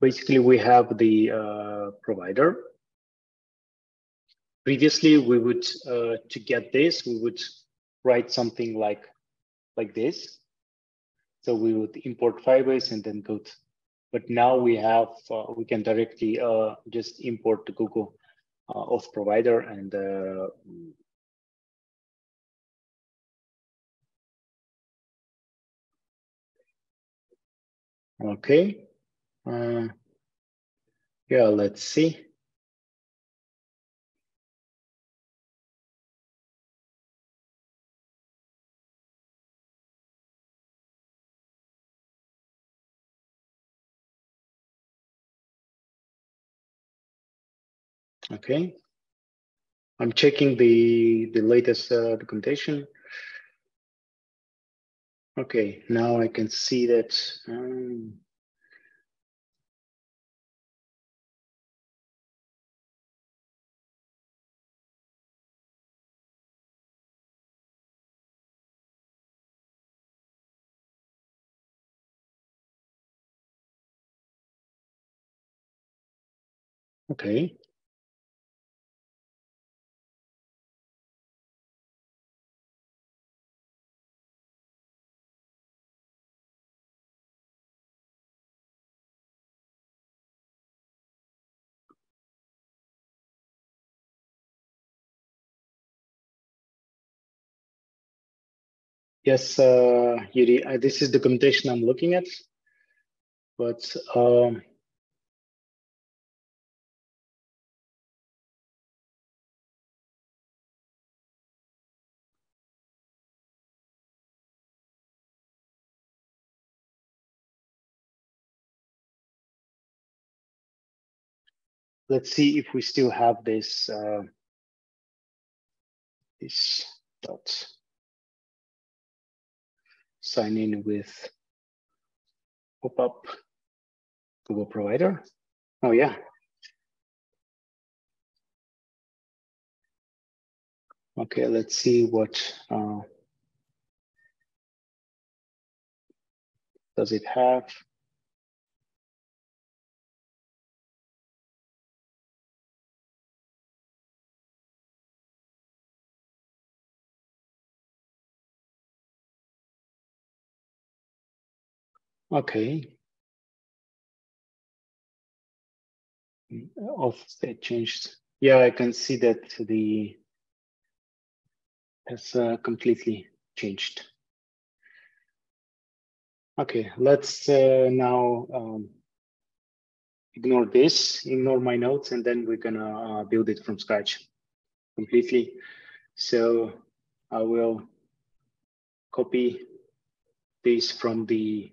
basically, we have the provider. Previously, we would to get this, we would write something like this. So we would import Firebase and then go to, but now we have, we can directly just import the Google auth provider and okay. Yeah, let's see. Okay. I'm checking the latest documentation. Okay, now I can see that. Okay. Yes, Yuri, this is the documentation I'm looking at, but let's see if we still have this this dot sign in with pop-up Google provider. Oh yeah. Okay, let's see what does it have. Okay. Auth state changed. Yeah, I can see that the has completely changed. Okay, let's now ignore this, ignore my notes, and then we're gonna build it from scratch completely. So I will copy this from the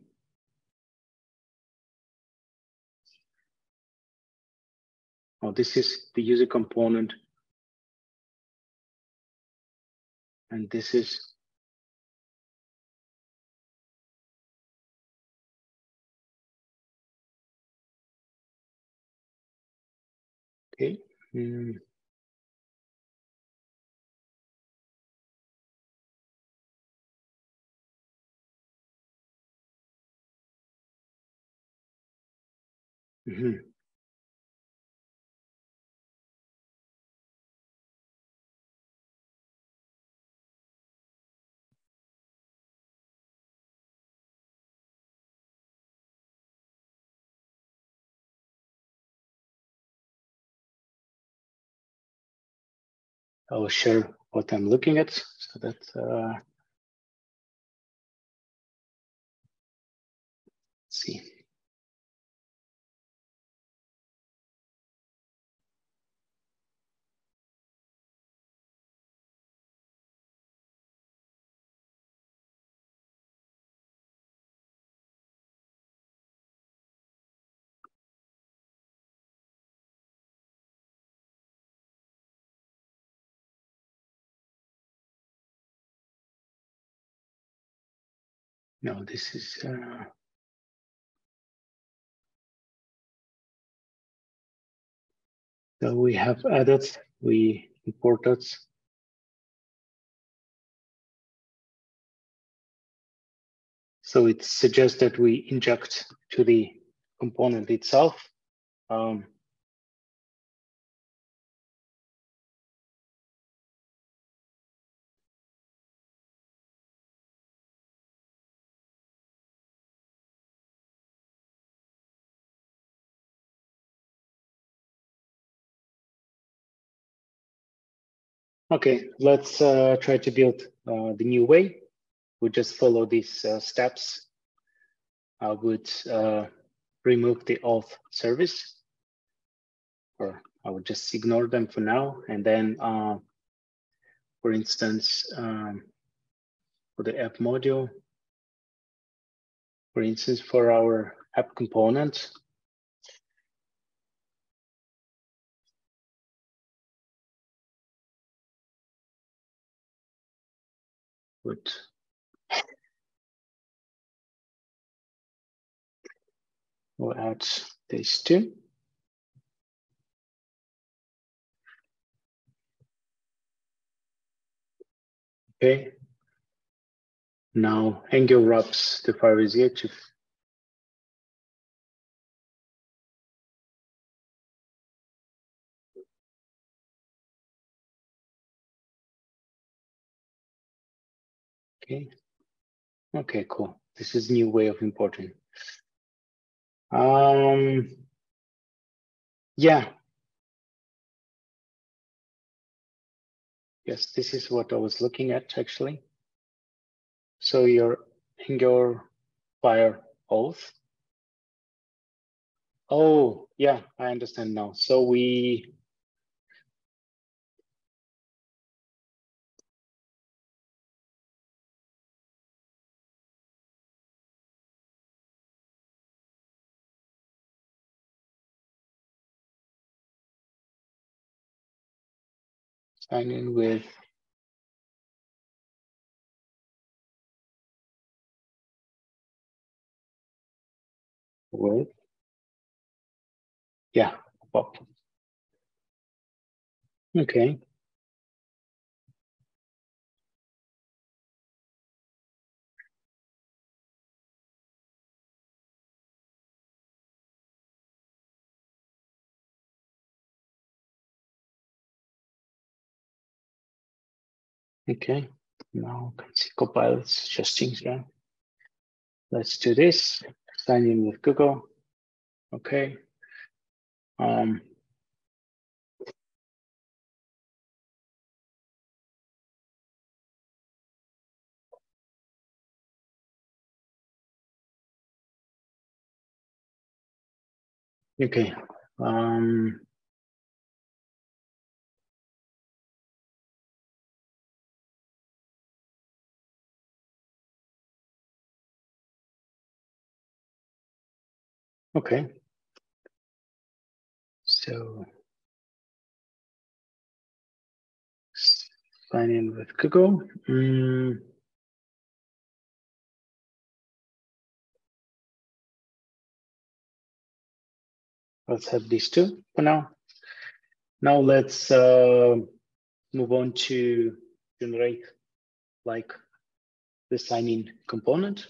this is the user component, and this is okay. Mm-hmm. I will share what I'm looking at so that let's see. No, this is. So we have added, we imported. So it suggests that we inject to the component itself. Okay, let's try to build the new way. We just follow these steps. I would remove the auth service, or I would just ignore them for now. And then, for instance, for the app module, for instance, for our app component, we'll add these two. Okay. Now Angular wraps the Firebase edge. Okay. Okay, cool. This is a new way of importing. Yeah. Yes, this is what I was looking at actually. So your Angular Fire auth. Oh, yeah, I understand now. So we sign in with yeah, pop. Okay. Okay. Now I can see Copilot suggesting here. Let's do this. Sign in with Google. Okay. Okay. Okay. So sign in with Google. Let's have these two for now. Now let's move on to generate like the sign-in component.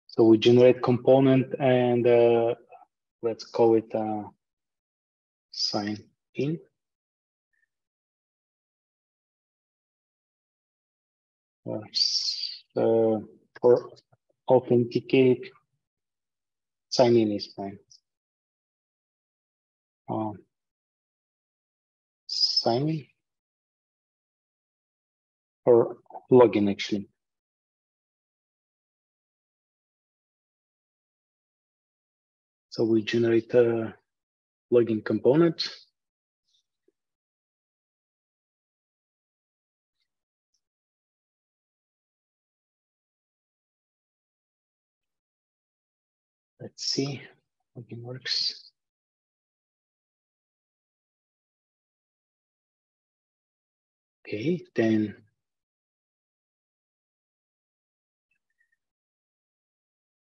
So we generate component and let's call it sign in. For authenticate, sign in is fine. Sign in or login actually. So we generate a login component. Let's see how it works. Okay, then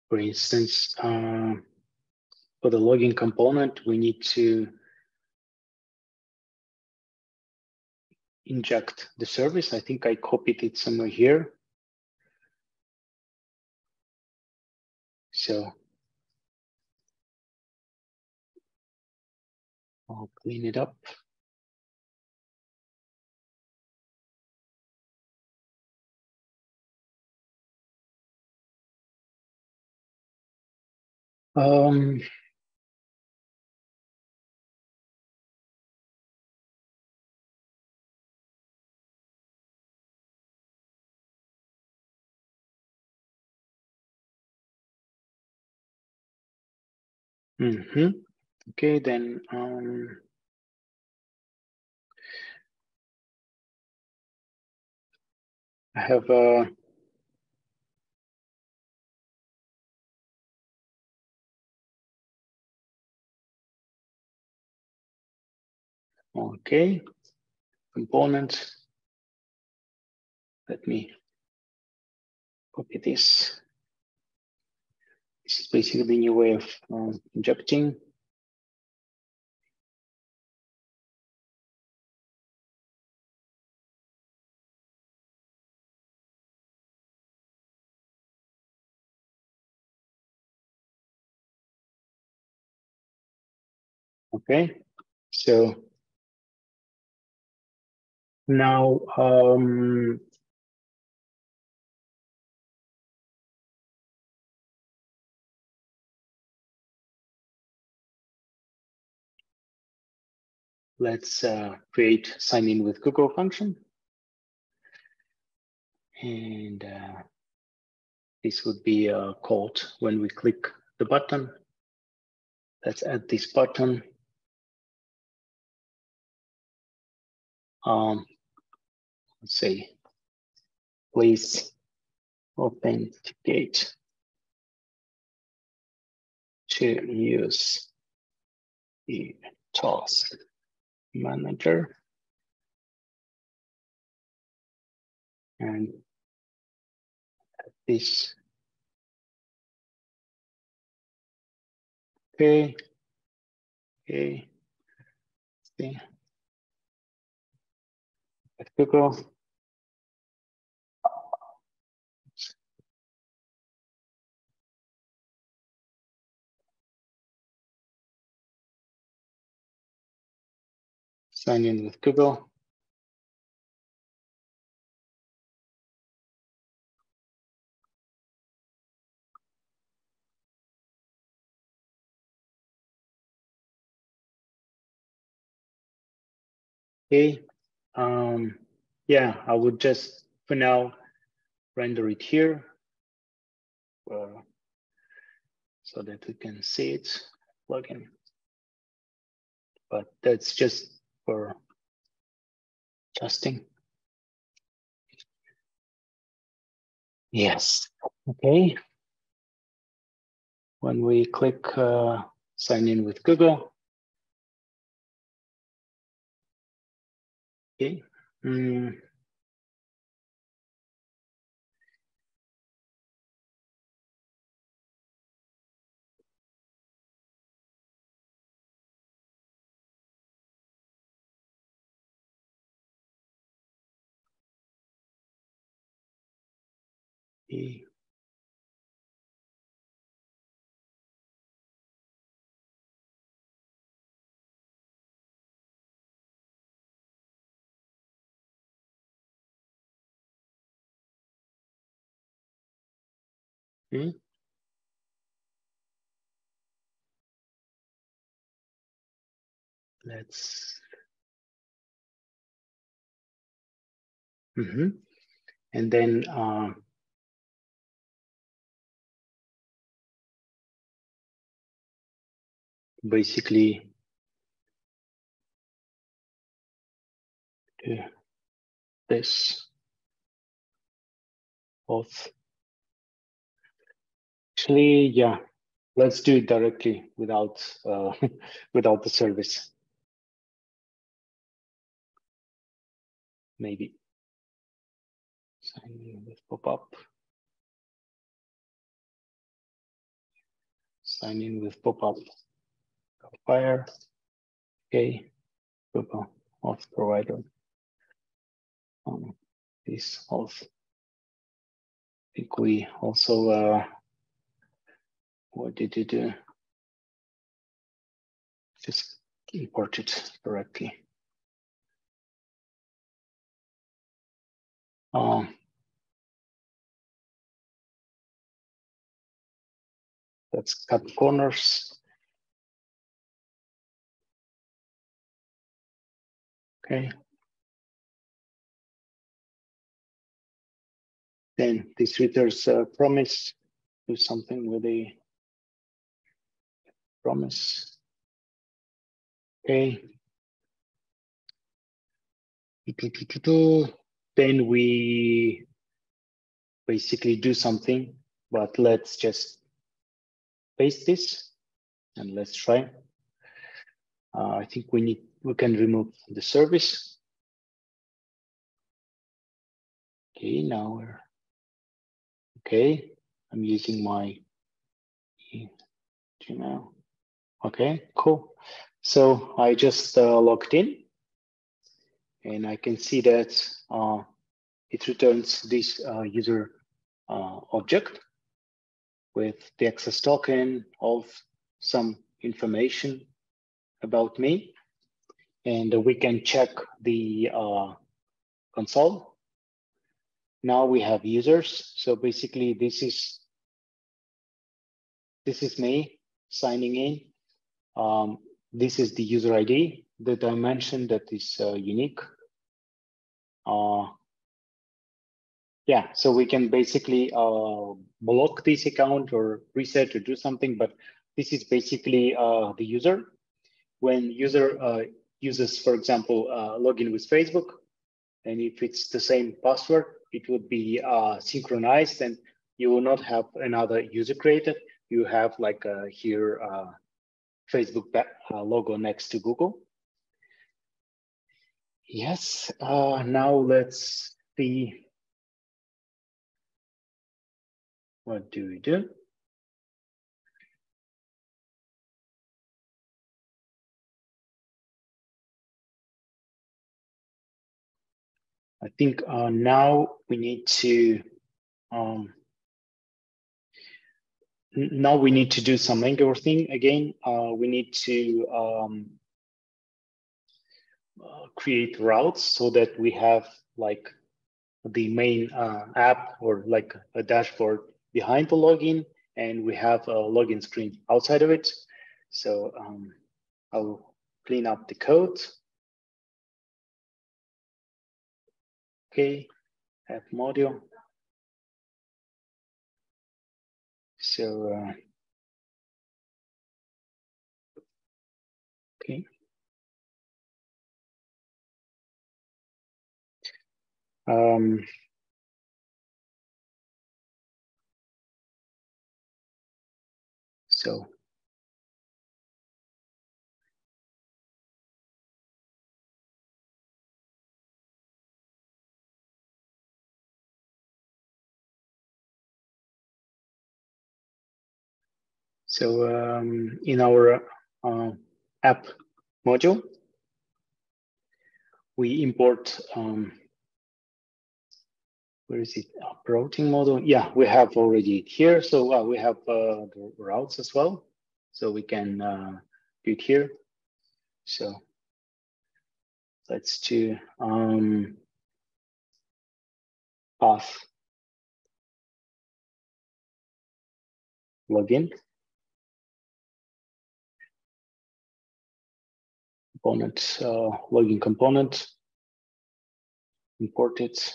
for instance, for the login component, we need to inject the service. I think I copied it somewhere here. So I'll clean it up. Okay, then I have a component. Let me copy this. This is basically the new way of injecting. Okay, so now let's create sign in with Google function. And this would be called when we click the button. Let's add this button. Let's say, please authenticate to use the task manager. And this. Okay. Okay. See. At Google. Sign in with Google. Okay. Yeah, I would just for now render it here so that we can see it plugin. But that's just for testing. Yes. Okay. When we click sign in with Google. Okay. Okay. Let's. And then basically do this auth. Actually, yeah, let's do it directly without without the service. maybe. Sign in with pop-up. Sign in with pop-up. Fire. Okay. Pop-up auth provider. This auth. I think we also what did you do? Just import it correctly. Let's cut corners. Okay. Then this returns promise. Do something with the promise. Okay. Then we basically do something, but let's just paste this and let's try. I think we can remove the service. Okay, now we're okay. I'm using my Gmail. Okay, cool. So I just logged in, and I can see that it returns this user object with the access token of some information about me, and we can check the console. Now we have users. So basically, this is me signing in. This is the user ID that I mentioned that is unique. Yeah, so we can basically block this account or reset or do something, but this is basically the user. When user uses, for example, login with Facebook, and if it's the same password, it would be synchronized, and you will not have another user created. You have like here Facebook logo next to Google. Yes, now let's see. What do we do? I think now we need to do some Angular thing again. We need to create routes so that we have like the main app or like a dashboard behind the login, and we have a login screen outside of it. So I'll clean up the code. Okay, app module. So okay. So in our app module, we import, where is it? Routing model. Yeah, we have already it here. So we have the routes as well. So we can do it here. So let's do path login. Component, login component, import it.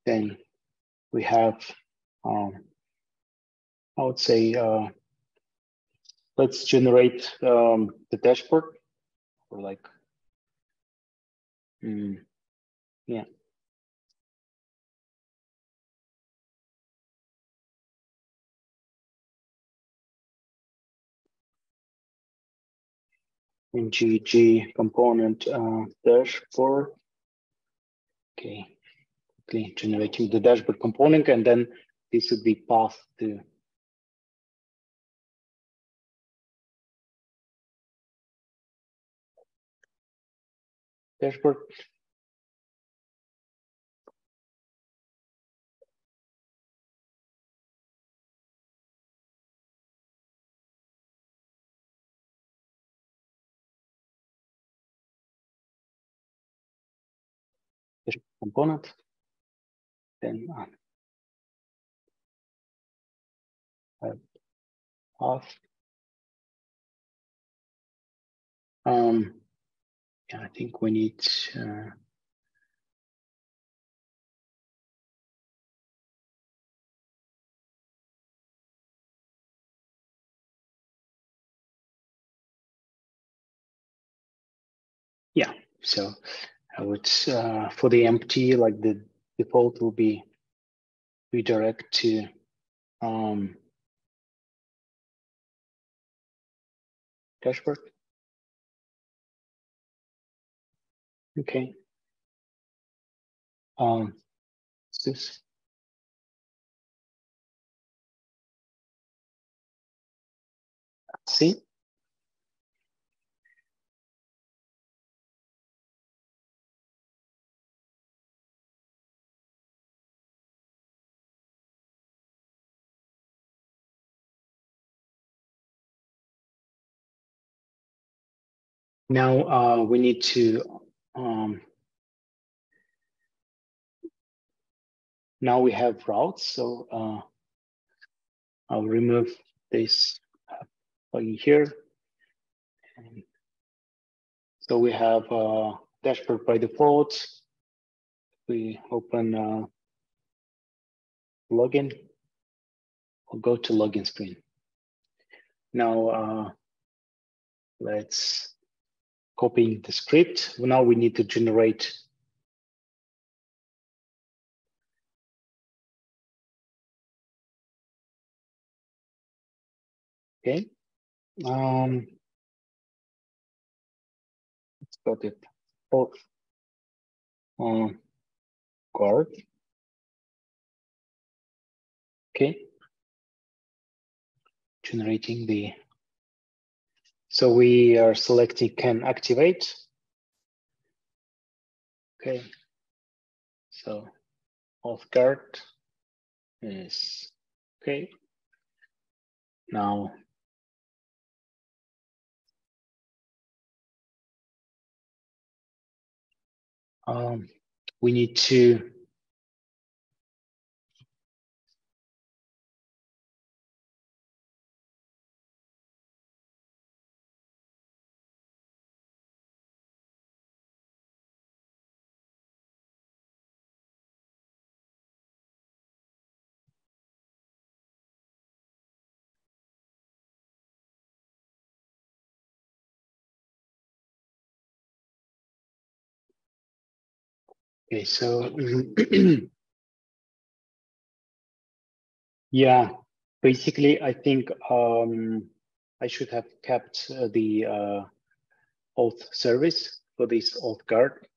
Then we have, I would say, let's generate the dashboard or like, yeah. ngg component dashboard. Okay, quickly generating the dashboard component, and then this would be passed to dashboard. Component, then auth. Yeah, I think we need yeah. So I would for the empty, like the default will be redirect to dashboard. Okay. This. See. Now we need to now we have routes. So I'll remove this plugin here. And so we have dashboard by default. We open login. We'll go to login screen. Now let's copy the script. Now we need to generate okay. Let's got it both guard. Okay. Generating the so we are selecting can activate. Okay. So auth guard is okay. Now we need to okay, so yeah, basically, I think I should have kept the auth service for this auth guard,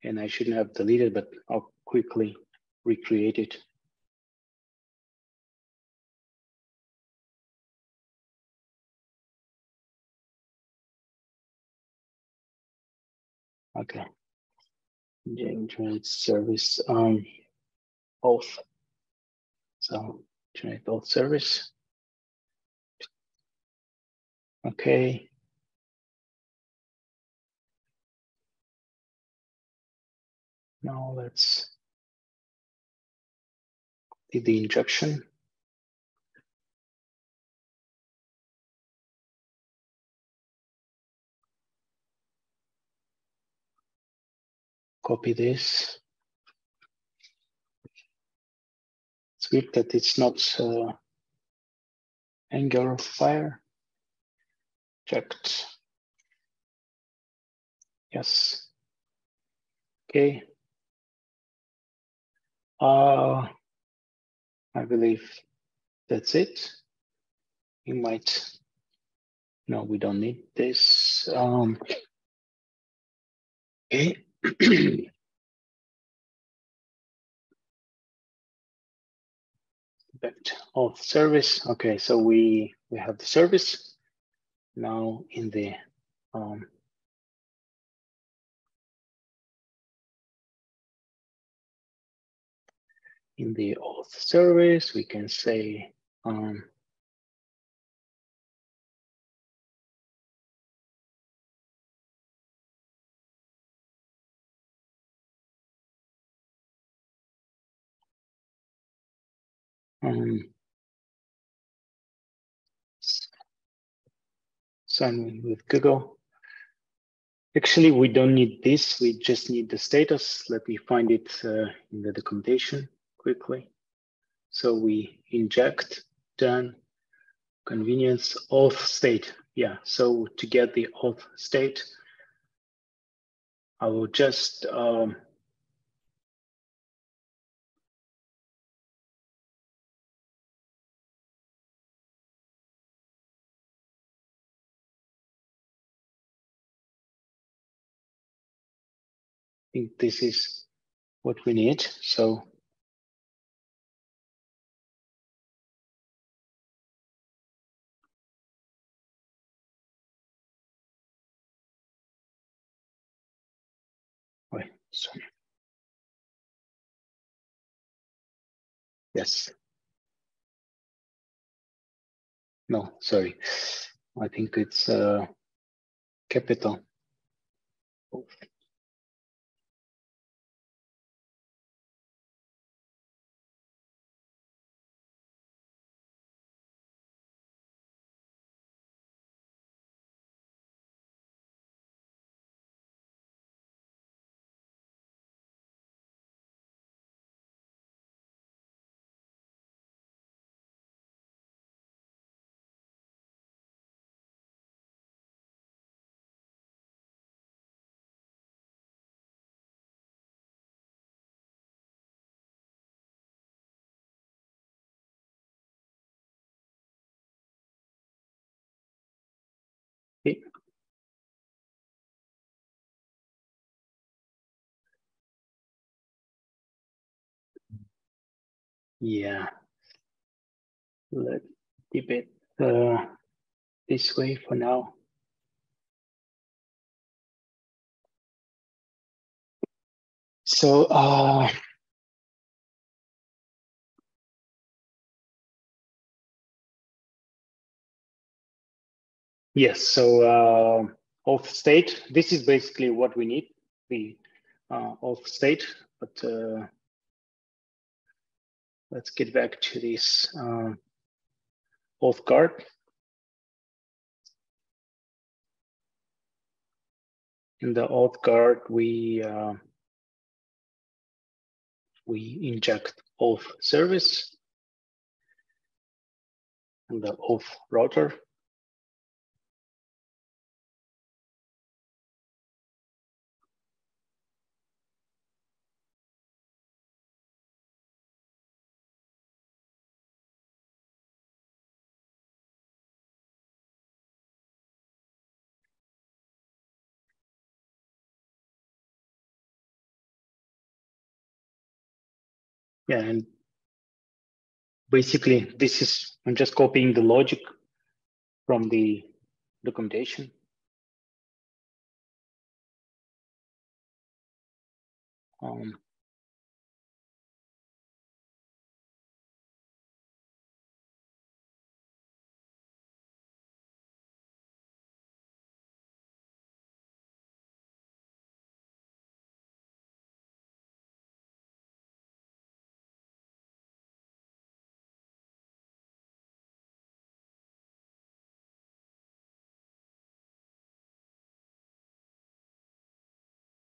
and I shouldn't have deleted, but I'll quickly recreate it. Okay, generate service auth. So generate auth service. Okay. Now let's do the injection. Copy this. It's weird that it's not Angular fire. Checked. Yes. Okay. I believe that's it. You might, no, we don't need this. this. Okay. Back to auth service. Okay, so we have the service now in the auth service. We can say sign in with Google. Actually, we don't need this. We just need the status. Let me find it in the documentation quickly. So we inject, done, convenience, auth state. Yeah, so to get the auth state, I will just think this is what we need. So wait, sorry. Yes. No, sorry. I think it's capital. Okay. Yeah. Let's keep it this way for now. So yes, so auth state, this is basically what we need, the auth state, but let's get back to this auth guard. In the auth guard, we inject auth service and the auth router. Yeah, and basically this is, I'm just copying the logic from the documentation.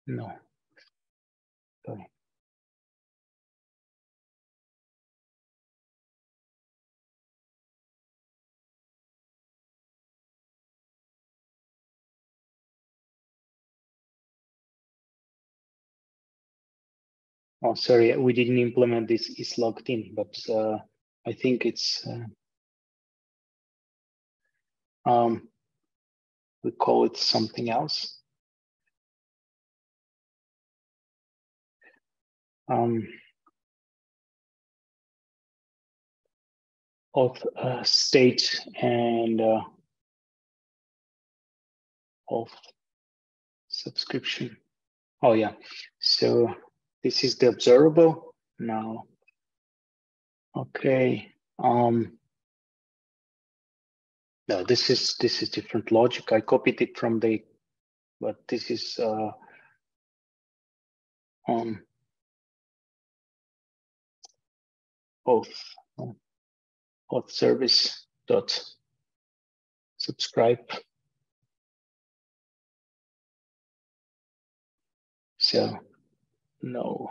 No, sorry. Oh, sorry, we didn't implement this is logged in, but I think it's we call it something else. Auth state and auth subscription. Oh yeah, so this is the observable now. Okay. No, this is different logic. I copied it from the, but this is auth service dot subscribe. So no.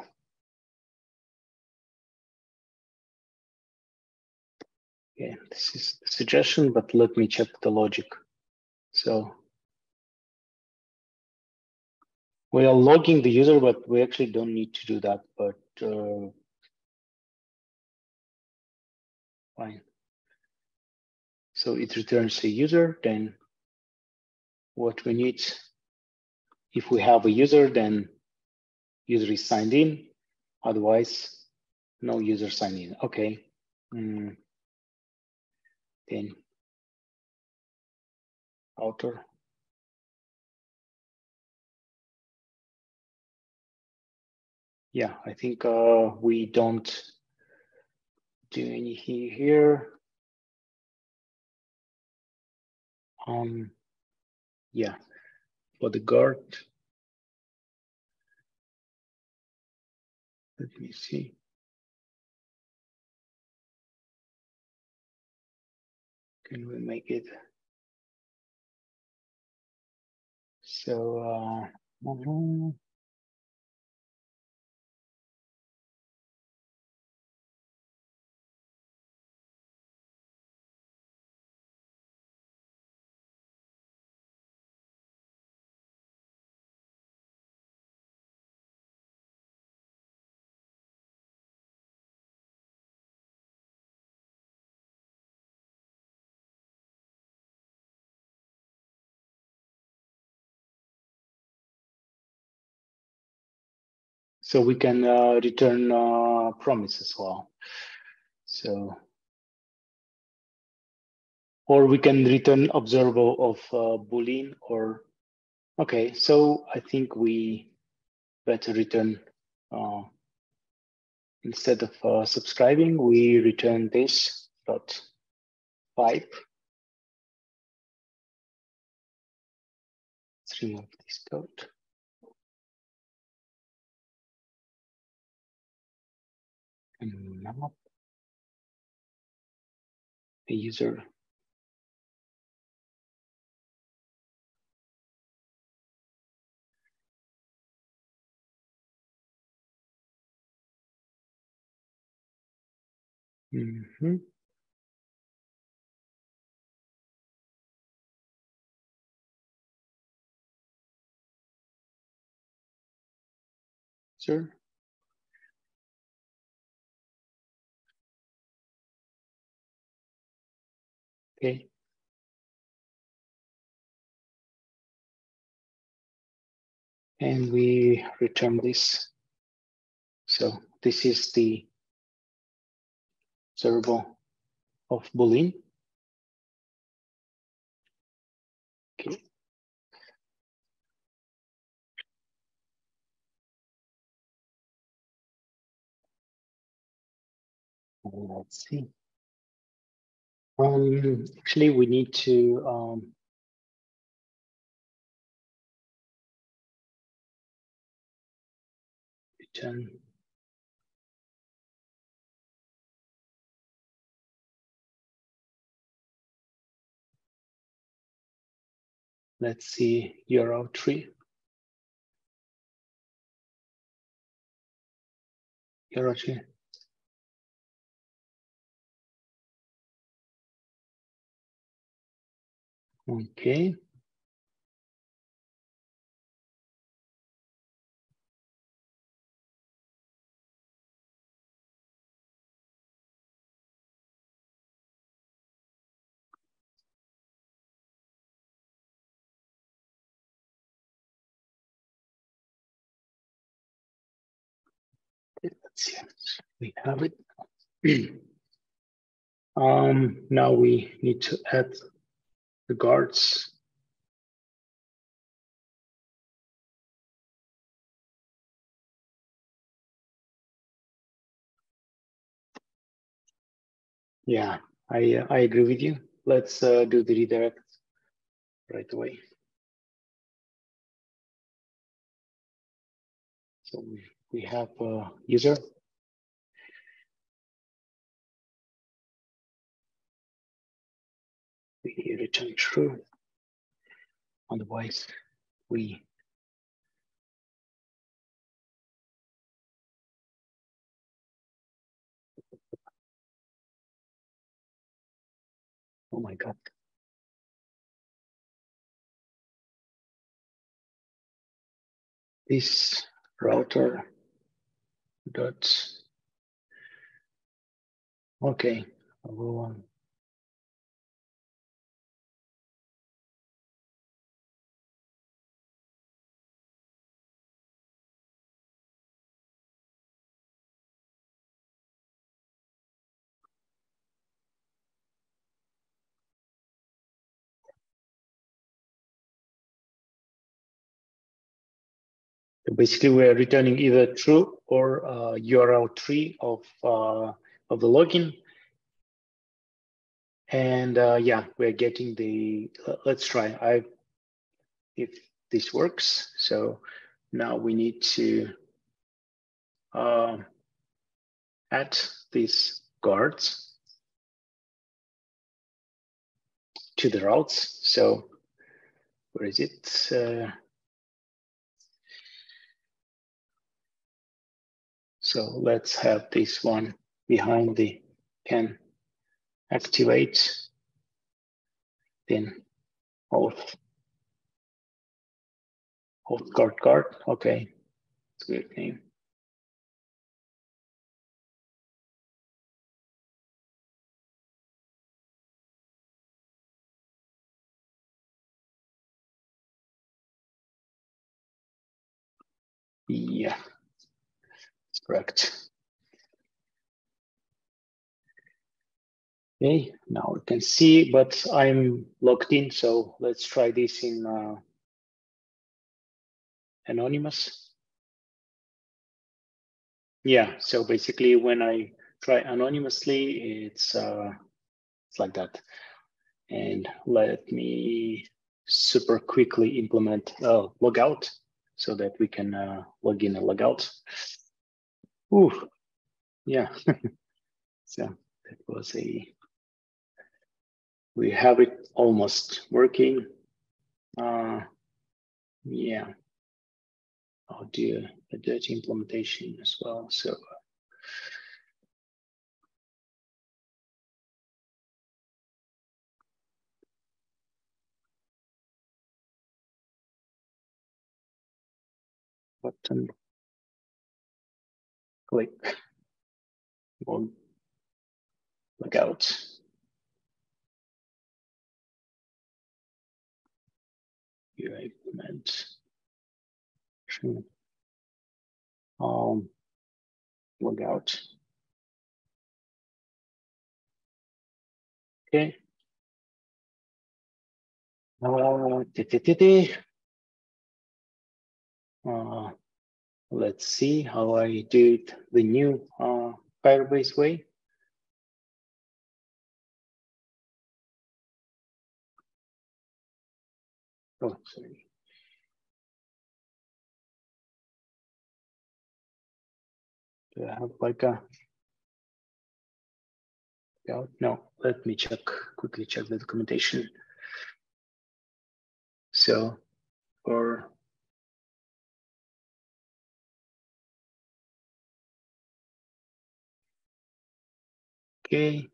Yeah, this is the suggestion, but let me check the logic. So we are logging the user, but we actually don't need to do that, but fine. So it returns a user, then what we need, if we have a user, then user is signed in, otherwise no user signed in. Okay. Then author. Yeah, I think we don't do anything here. Yeah, for the guard. Let me see. Can we make it? So, so we can return promise as well. So, or we can return observable of Boolean or, okay, so I think we better return, instead of subscribing, we return this dot pipe. Let's remove this code. And now the user. Sure. Okay. And we return this. So this is the observable of Boolean. Okay. Let's see. Actually, we need to return. Let's see URL tree. URL tree. Okay. Let's see. We have it. Now we need to add the guards. Yeah, I agree with you. Let's do the redirect right away. So we have a user. We return true. Otherwise, we oh my God. This router dot okay. I will So basically, we're returning either true or URL tree of the login. And yeah, we're getting the, let's try. If this works. So now we need to add these guards to the routes. So where is it? So let's have this one behind the can activate, then auth guard. Okay, it's a good name. Yeah, that's correct. Okay, now we can see, but I'm logged in, so let's try this in anonymous. Yeah, so basically when I try anonymously, it's like that. And let me super quickly implement logout so that we can log in and log out. Ooh, yeah. So that was we have it almost working. Yeah, I'll do a dirty implementation as well. So button, click, log out. Here I implement log out. Okay. Let's see how I do it the new Firebase way. Oh, sorry. Do I have like a no? Let me quickly check the documentation. So for okay,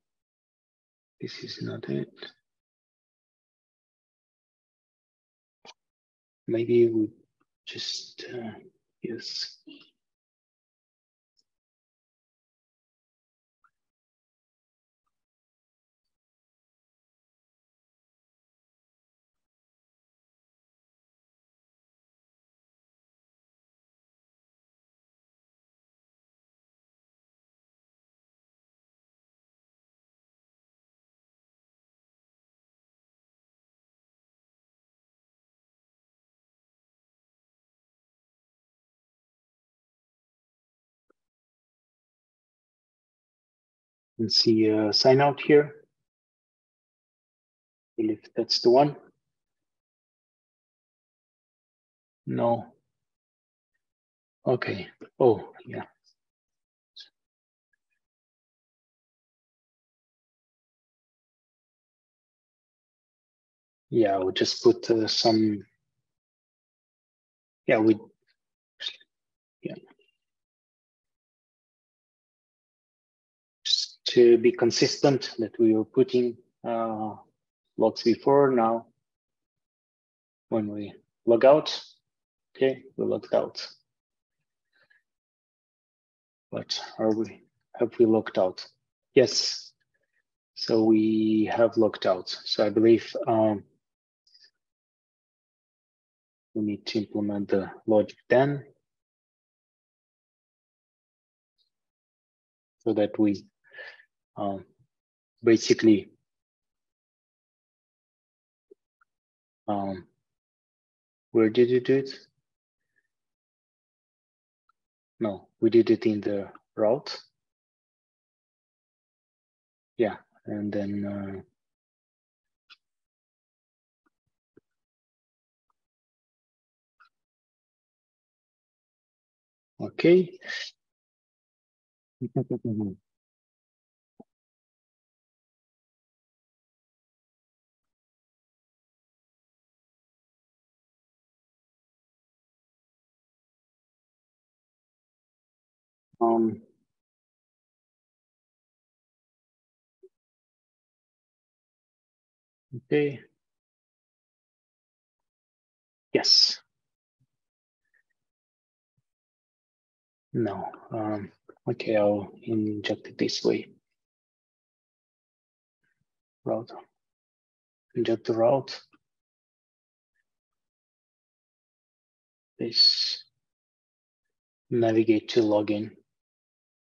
this is not it. Maybe we just use can see sign out here. I believe that's the one. No. Okay. Oh, yeah. Yeah, we'll just put some. Yeah, just to be consistent that we were putting logs before. Now, when we log out, okay, we logged out. But have we logged out? Yes. So we have logged out. So I believe we need to implement the logic then, so that we basically where did you do it? No, we did it in the route. Yeah, and then okay. Okay. Yes. No. Okay, I'll inject it this way. Route. Inject the route. This. Navigate to login.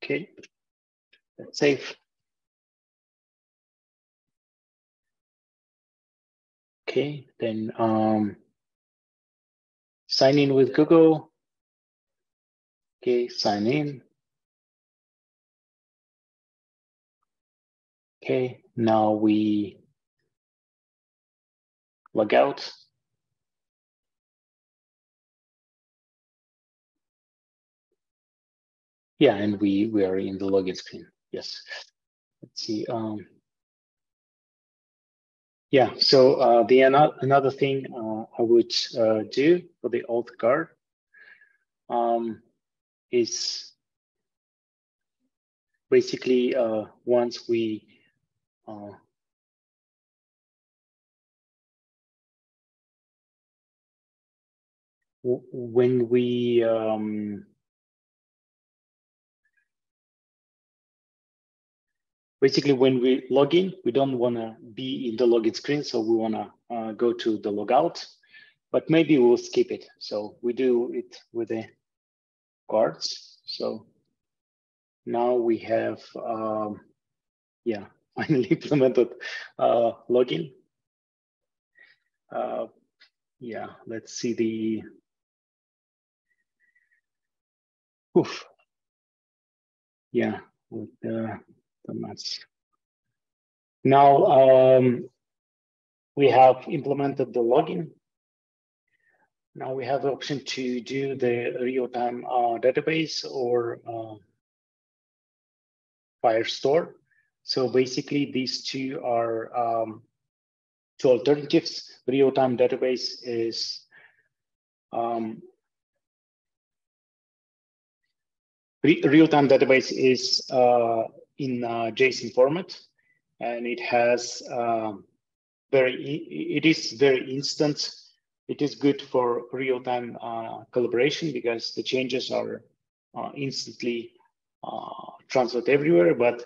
Okay. That's safe. Okay, then sign in with Google. Okay, sign in. Okay, now we log out. Yeah, and we are in the login screen. Yes. Let's see. Yeah, so the another thing I would do for the auth guard is basically once we when we basically when we log in, we don't want to be in the login screen, so we want to go to the logout, but maybe we'll skip it. So we do it with the guards. So now we have yeah, finally implemented login. Yeah, let's see the oof. Yeah, with the mass. Now we have implemented the login. Now we have the option to do the real-time database or Firestore. So basically, these two are two alternatives. Real-time database is real-time database is in JSON format, and it has it is very instant. It is good for real-time collaboration because the changes are instantly transferred everywhere, but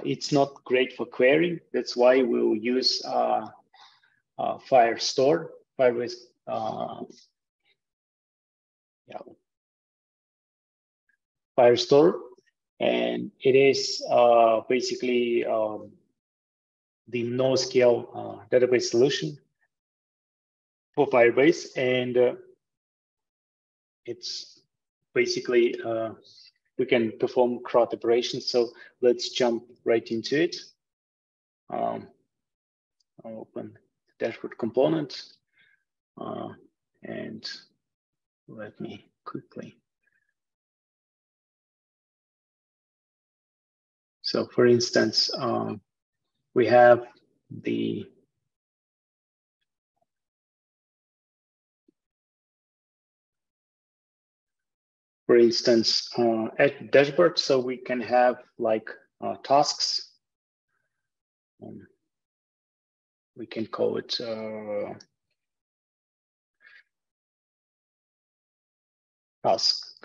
it's not great for querying. That's why we'll use Firestore, Firebase. Yeah, Firestore, and it is basically the no-scale database solution for Firebase, and it's basically we can perform CRUD operations. So let's jump right into it. I'll open the dashboard component and let me quickly. So for instance, we have the at dashboard, so we can have like tasks. We can call it tasks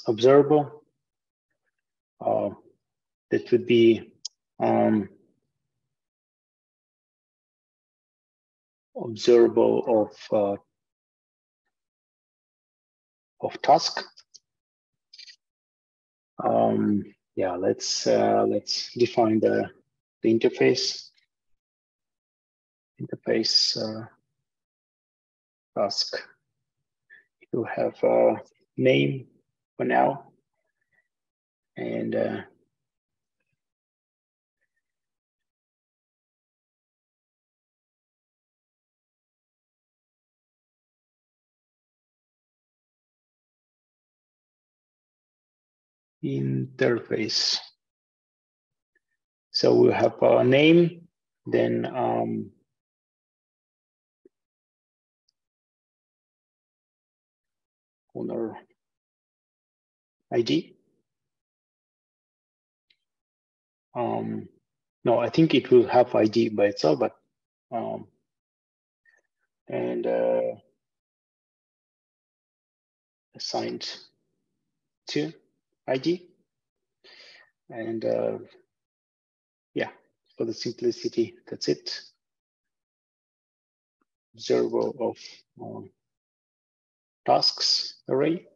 observable. That would be observable of task. Yeah, let's define the interface. Task. You have a name for now, and interface. So we have a name, then owner ID. No, I think it will have ID by itself, but and assigned to ID. And yeah, for the simplicity, that's it. Observable of tasks array.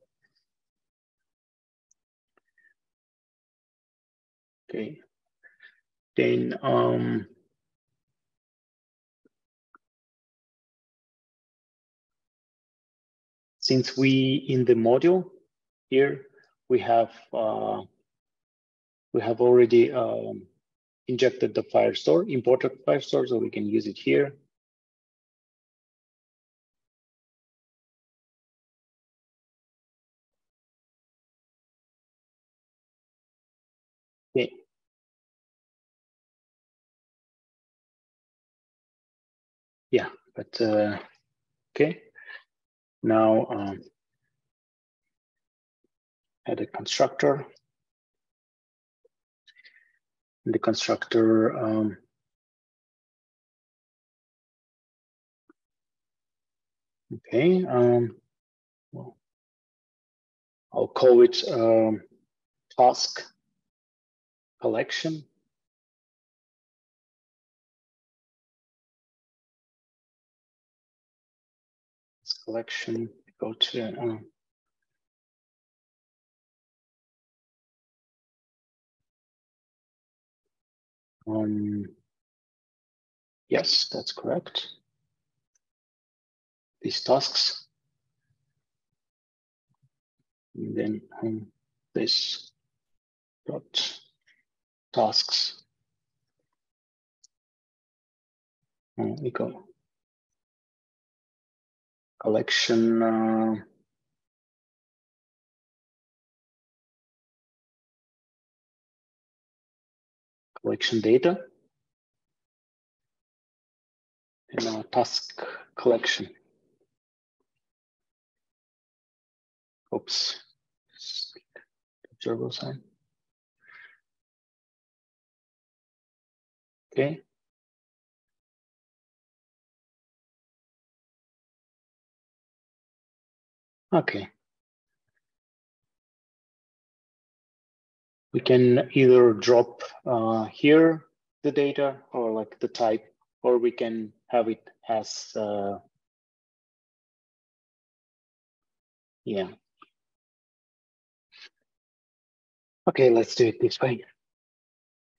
Okay. Then since we in the module here we have already injected the Firestore, imported Firestore, so we can use it here. Okay. Yeah, but okay. Now add a constructor. And the constructor okay. Well, I'll call it task collection. Collection, go to yes, that's correct. These tasks, and then this dot tasks equal collection collection data and task collection. Oops, observable sign. Okay. Okay. We can either drop here the data or like the type, or we can have it as yeah. Okay, let's do it this way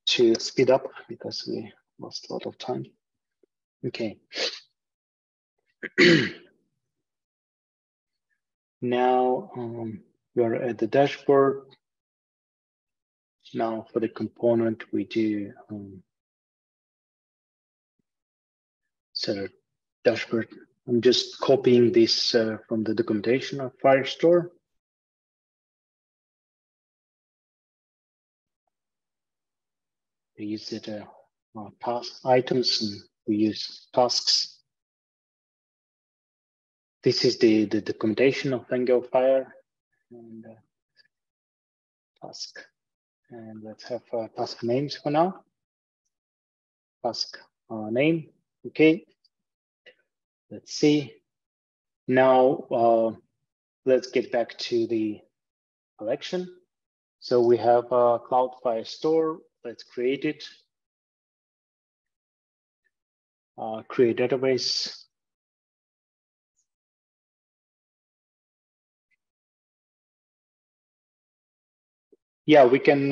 to speed up because we lost a lot of time. Okay. Now we're at the dashboard. Now for the component, we do so dashboard. I'm just copying this from the documentation of Firestore. We use it task items, and we use tasks. This is the documentation of Angular Fire and task. And let's have task names for now. Task name, okay. Let's see. Now let's get back to the collection. So we have Cloud Firestore. Let's create it. Create database. Yeah, we can.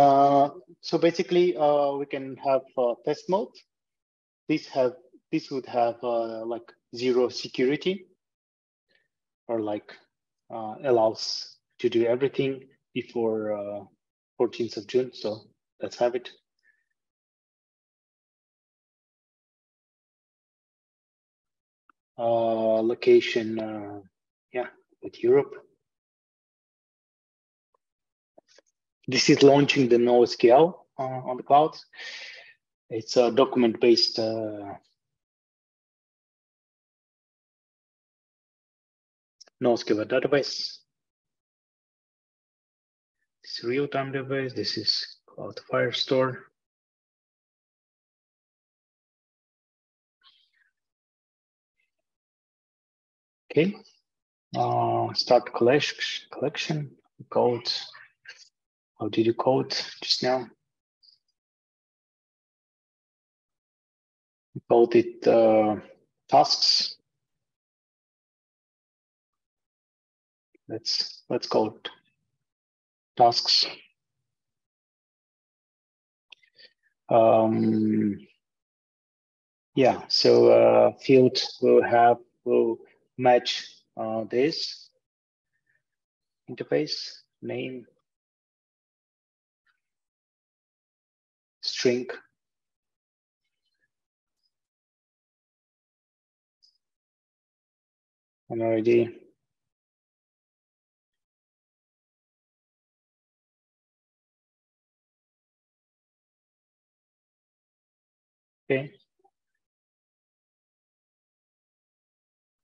So basically, we can have test mode. This would have like 0 security, or like allows to do everything before 14th of June. So let's have it. Location, yeah, with Europe. This is launching the NoSQL on the cloud. It's a document-based NoSQL database. This is real-time database. This is Cloud Firestore. Okay. Start collection. Code. How did you code just now? We called it tasks. Let's call it tasks. Yeah, so field will match this interface name, string, and ID. Okay.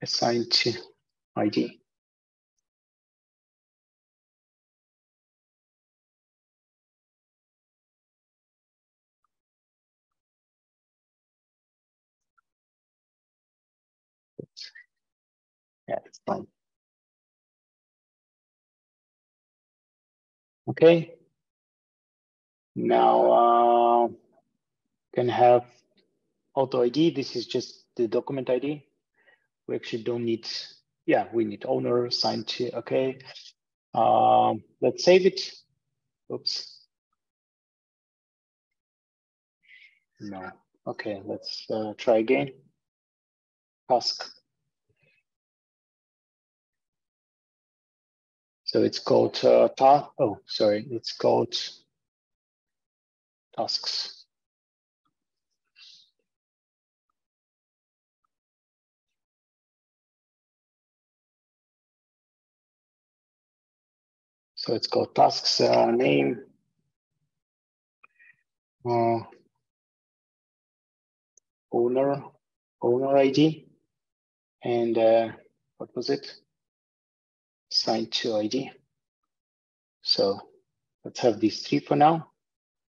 Assigned to ID. Yeah, that's fine. Okay. Now can have auto ID. This is just the document ID. We actually don't need. Yeah, we need owner assigned to. Okay. Let's save it. Oops. No. Okay, let's try again. Task. So it's called it's called tasks. So it's called tasks name. Owner ID, and what was it? Assigned to ID. So let's have these 3 for now.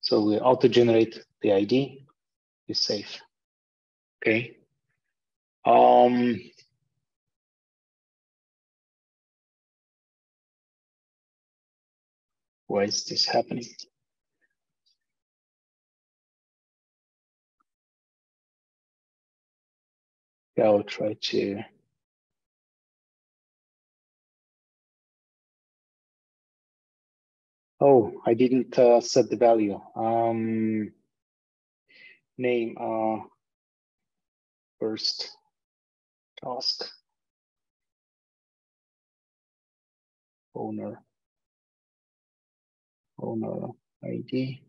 So we auto-generate the ID. Is safe. Okay. Why is this happening? Yeah, I'll try to. Oh, I didn't set the value. Name first task. owner ID,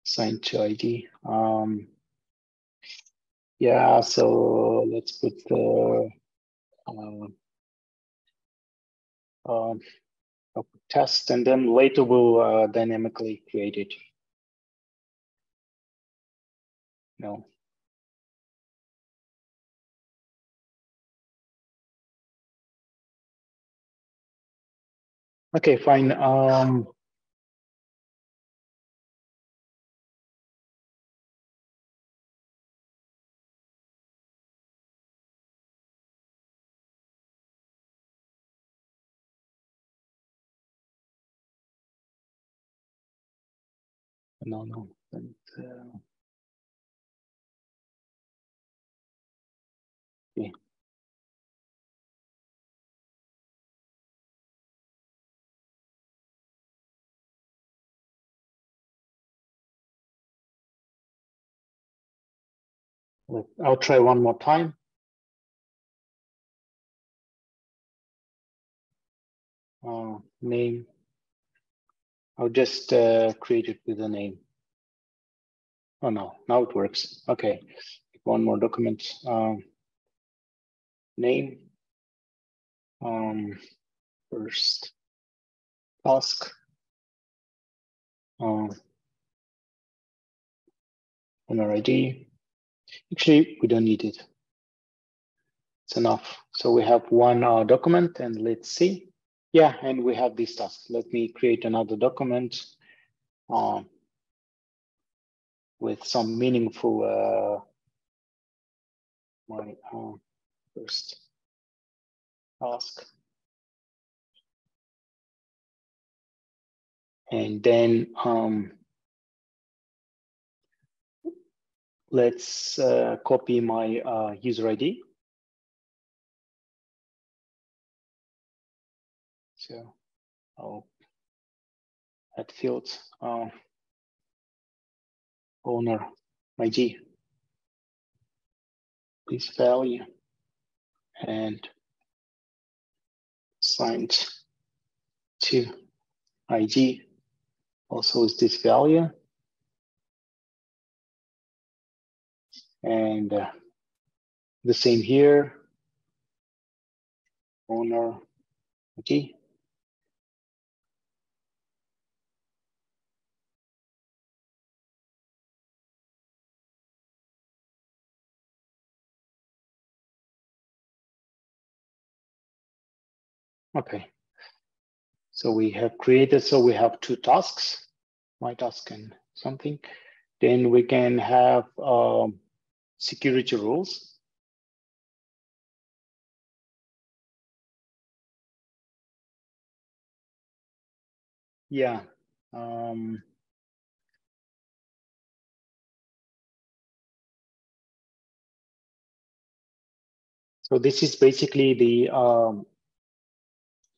assigned to ID. Yeah, so let's put the test, and then later we'll dynamically create it. No. Okay, fine. No. And, okay. I'll try one more time. Name. I'll just create it with a name. Oh no, now it works. Okay, one more document. Name. First task. Owner ID. Actually, we don't need it. It's enough. So we have one document, and let's see. Yeah, and we have this task. Let me create another document with some meaningful my first task. And then let's copy my user ID. So I'll add fields, owner ID, this value, and assigned to ID also is this value. And the same here, owner ID. Okay, so we have created, so we have two tasks, my task and something. Then we can have security rules. Yeah. So this is basically the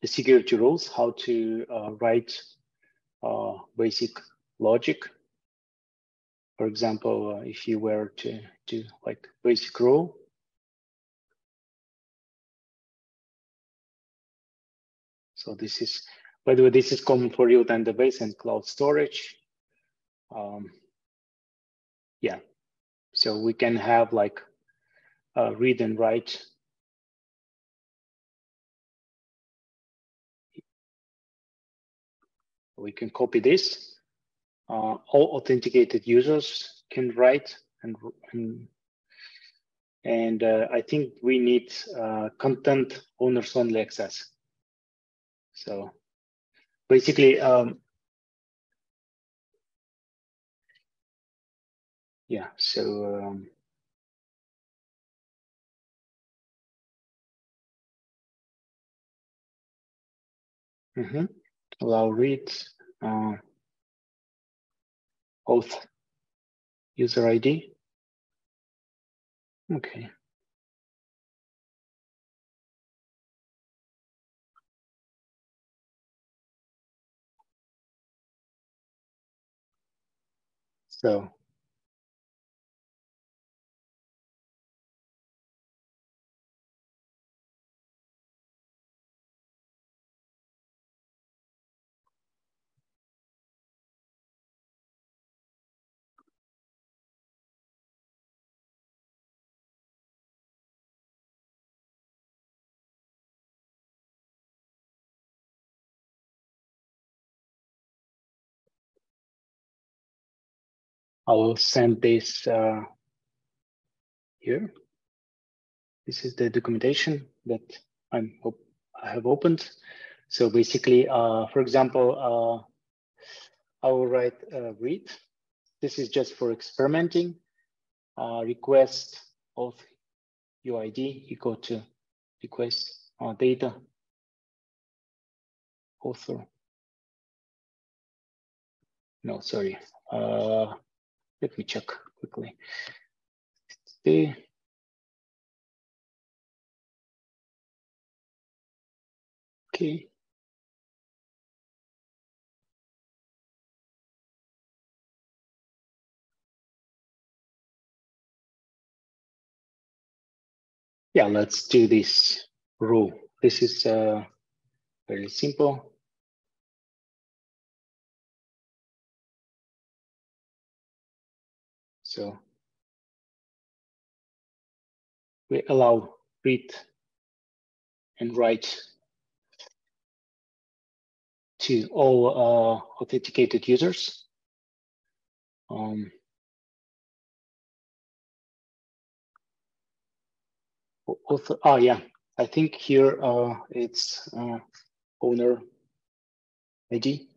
security rules, how to write basic logic. For example, if you were to do like basic rule. So this is, by the way, this is common for real time database and cloud storage. Yeah, so we can have like read and write. We can copy this. All authenticated users can write and I think we need content owners only access. So basically, yeah, so allow read auth user ID. Okay. So I will send this here. This is the documentation that I have opened. So basically, for example, I will write read. This is just for experimenting. Request auth UID equal to request data author. No, sorry. Let me check quickly. Okay. Yeah, let's do this rule. This is very simple. So we allow read and write to all authenticated users. Yeah, I think here it's owner ID.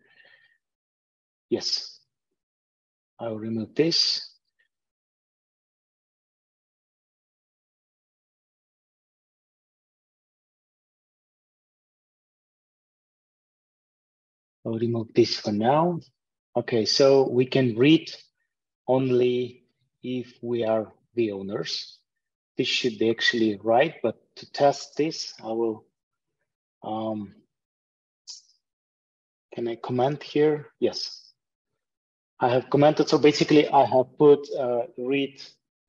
Yes, I'll remove this. I'll remove this for now. Okay, so we can read only if we are the owners. This should be actually right, but to test this, I will, can I comment here? Yes, I have commented. So basically I have put read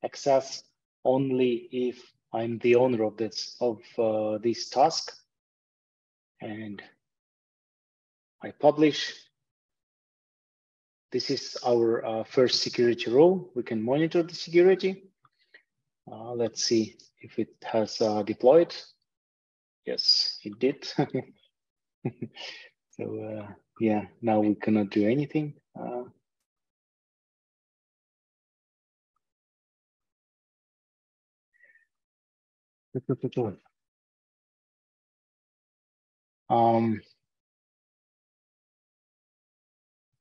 access only if I'm the owner of this task, and I publish. This is our first security rule. We can monitor the security. Let's see if it has deployed. Yes, it did. So yeah, now we cannot do anything.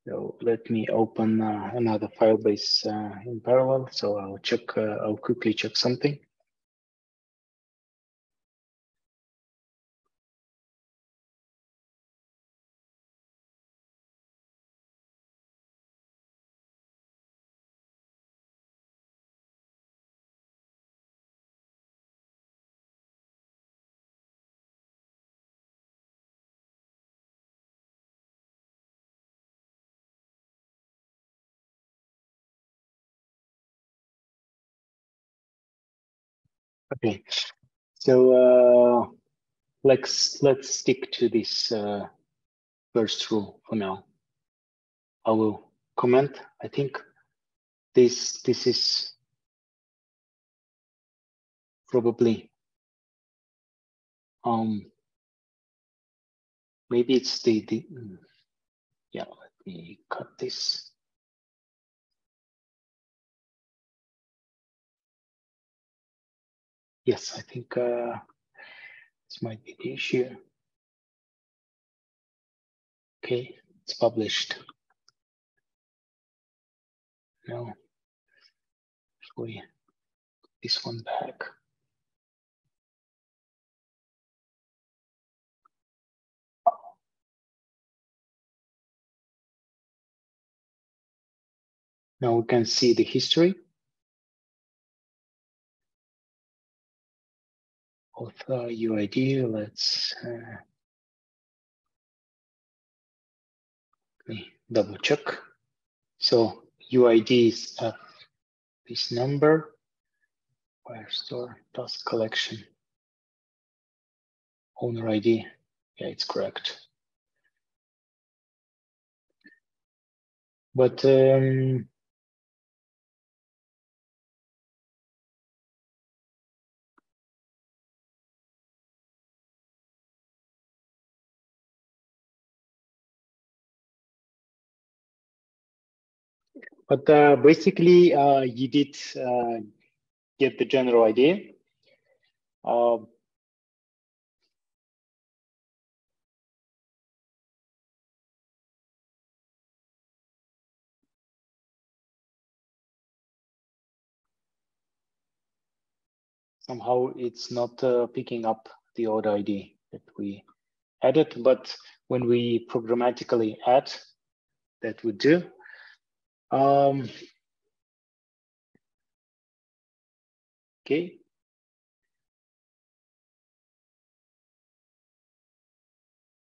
So let me open another Firebase in parallel. So I'll check. I'll quickly check something. Okay. So let's stick to this first rule for now. I will comment. I think this is probably maybe it's the yeah. Let me cut this. Yes, I think this might be the issue. Okay, it's published. No, we this one back. Now we can see the history of UID. Let's double check. So UID is this number, Firestore, task collection, owner ID. Yeah, it's correct. But But basically, you did get the general idea. Somehow it's not picking up the auth ID that we added, but when we programmatically add, that would do. Okay.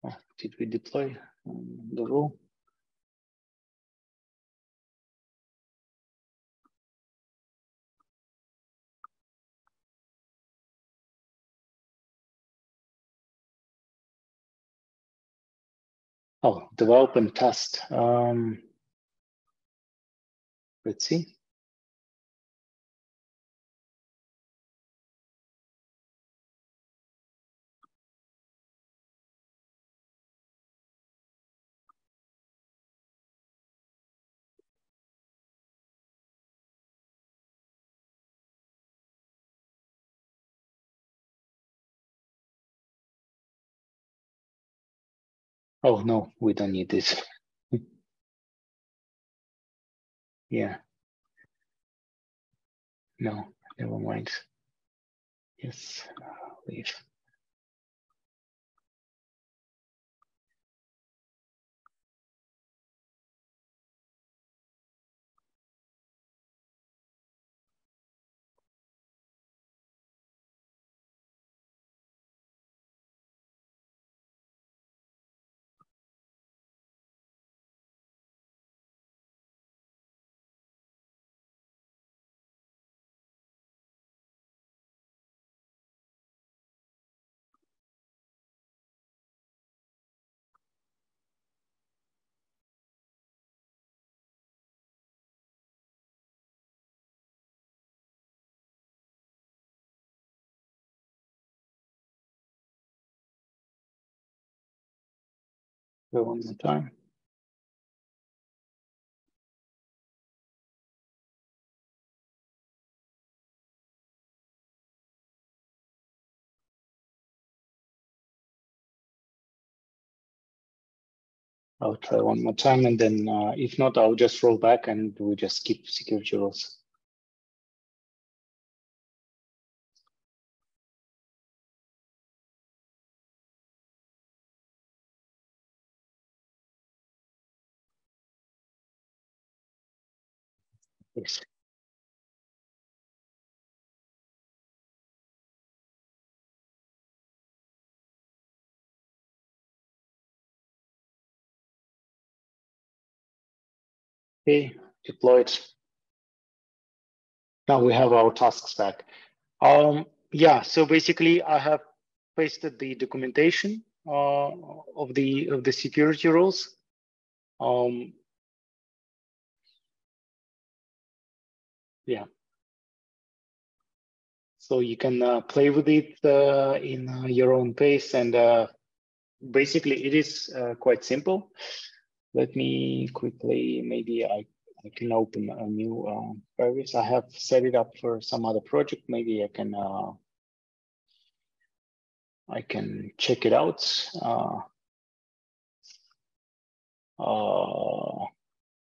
Oh, did we deploy the rule? Oh, develop and test. Let's see. Oh, no, we don't need this. Yeah. No, never mind. Yes, leave. Go one more time. I'll try one more time, and then if not, I'll just roll back and we just skip security rules. Yes. Okay, deployed. Now we have our tasks back. Yeah, so basically I have pasted the documentation of the security rules. Yeah. So you can play with it in your own pace, and basically it is quite simple. Let me quickly, maybe I can open a new Firebase. I have set it up for some other project. Maybe I can check it out.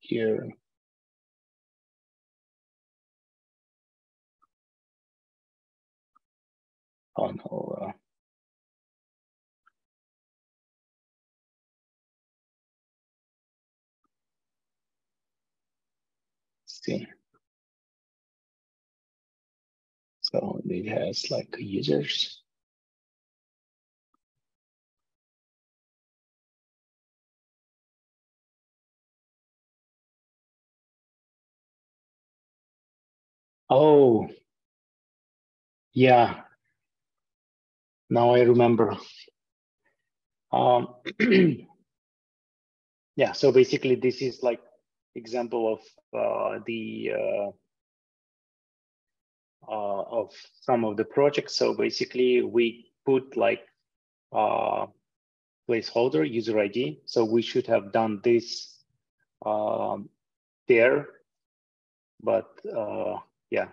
Here. Oh no. Let's see. So it has like users. Oh, yeah. Now I remember. Yeah, so basically this is like example of some of the projects. So basically we put like placeholder user ID. So we should have done this there but yeah.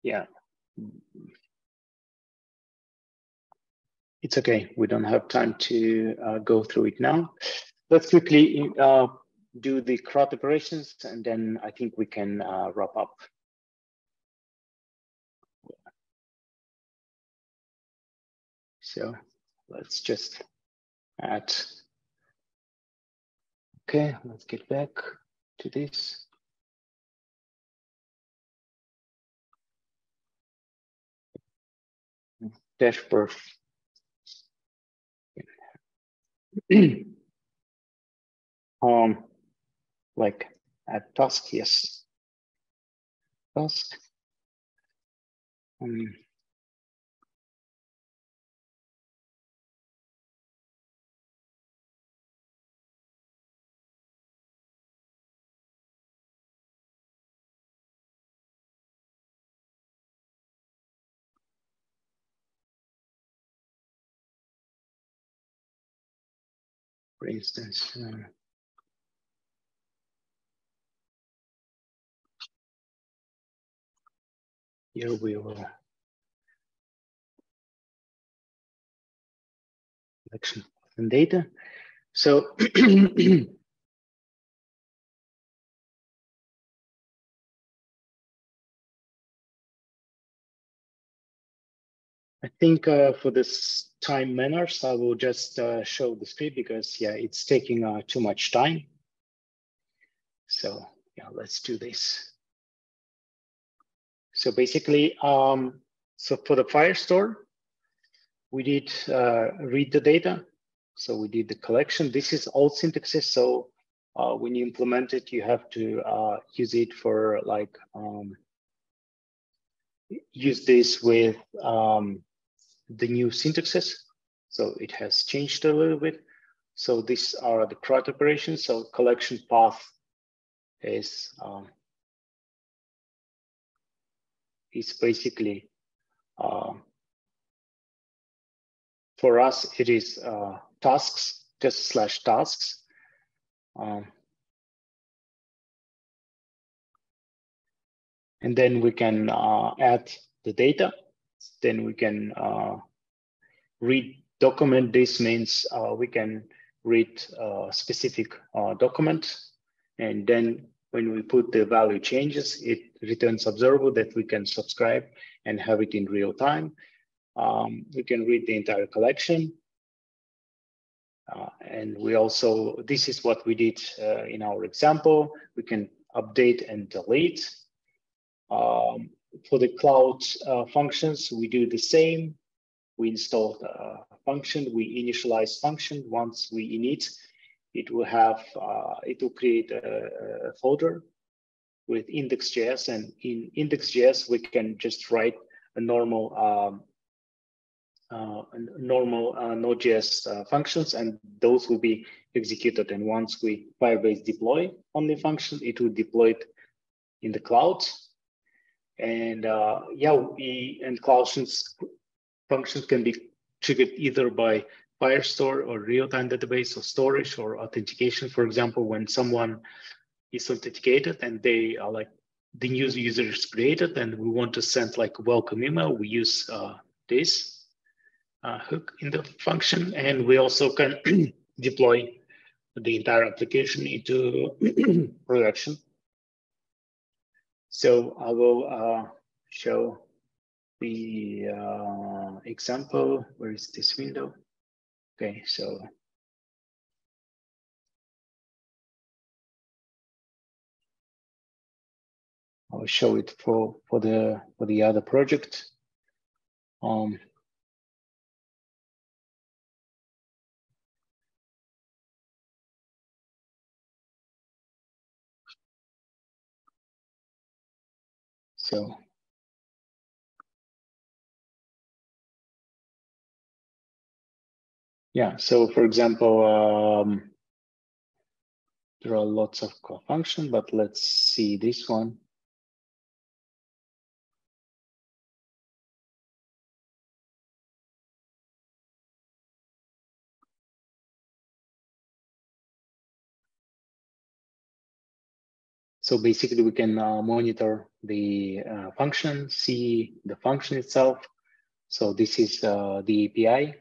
Yeah. It's okay. We don't have time to go through it now. Let's quickly do the CRUD operations, and then I think we can wrap up. So let's just add. Okay, let's get back to this. Dashboard. Like add task, yes. Task. For instance, here we will collection and data. So I think for this time manners, I will just show the script because yeah, it's taking too much time. So yeah, let's do this. So basically, so for the Firestore, we did read the data. So we did the collection. This is old syntaxes. So when you implement it, you have to use it for like, use this with the new syntaxes. So it has changed a little bit. So these are the CRUD operations. So collection path is basically, for us, it is tasks, just slash tasks. And then we can add the data. Then we can read document. This means we can read a specific document. And then when we put the value changes, it returns observable that we can subscribe and have it in real time. We can read the entire collection. And we also, this is what we did in our example. We can update and delete. For the cloud functions, we do the same. We install the function, we initialize function. Once we init, it will have, it will create a folder with index.js, and in index.js, we can just write a normal Node.js functions, and those will be executed. And once we Firebase deploy on the function, it will deploy it in the cloud. And yeah, and cloud functions can be triggered either by Firestore or real-time database or storage or authentication. For example, when someone is authenticated and they are like, the new user is created and we want to send like a welcome email, we use this hook in the function, and we also can deploy the entire application into production. So I will show the example. Where is this window? Okay, so I'll show it for the other project. So yeah, so for example, there are lots of functions, but let's see this one. So basically, we can monitor the function, see the function itself. So this is the API.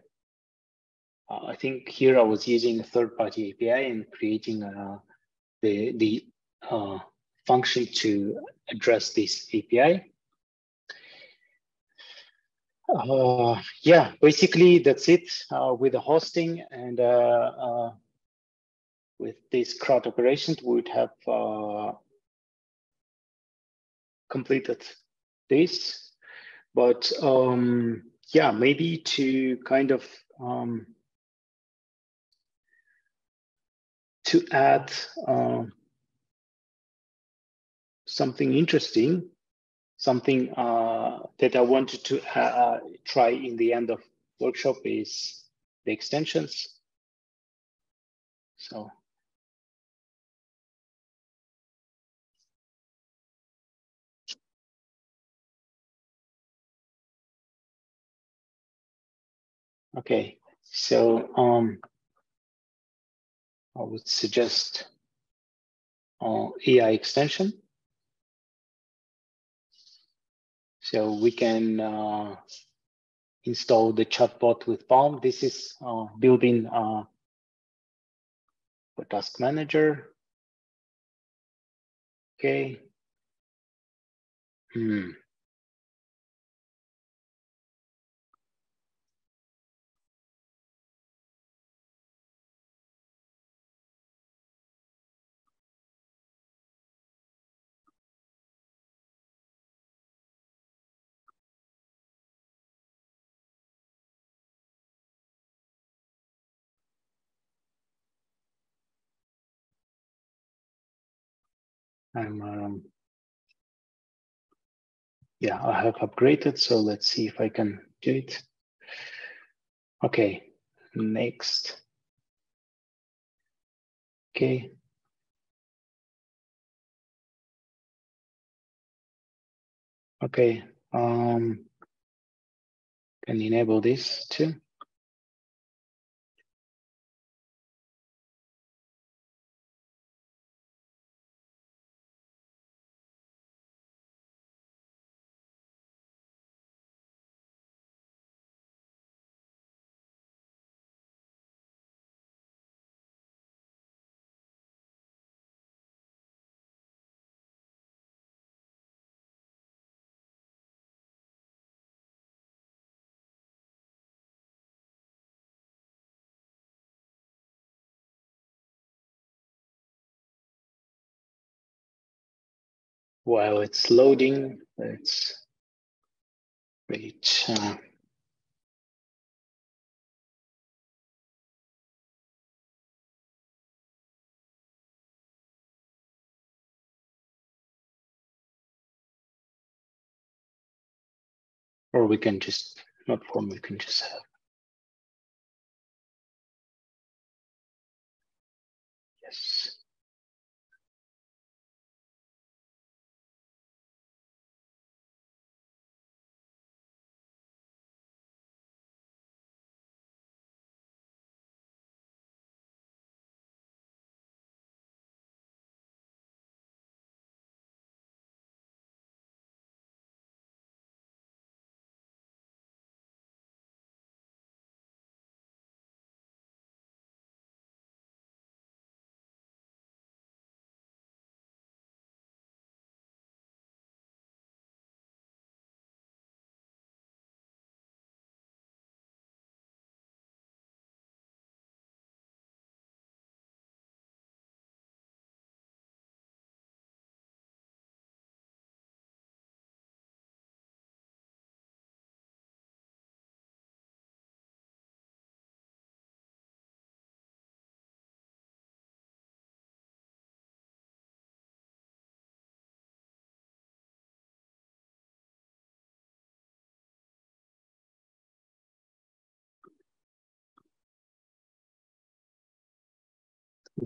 I think here I was using a third-party API and creating the function to address this API. Yeah, basically that's it with the hosting, and with this CRUD operations, we would have completed this. But yeah, maybe to kind of to add something interesting, something that I wanted to try in the end of workshop is the extensions. So okay, so I would suggest AI extension. So we can install the chatbot with Palm. This is built-in for Task Manager. Okay. Yeah, I have upgraded, so let's see if I can do it. Okay, next. Okay. Okay, can enable this too. While it's loading, let's wait. Or we can just, not form, we can just have. Yes.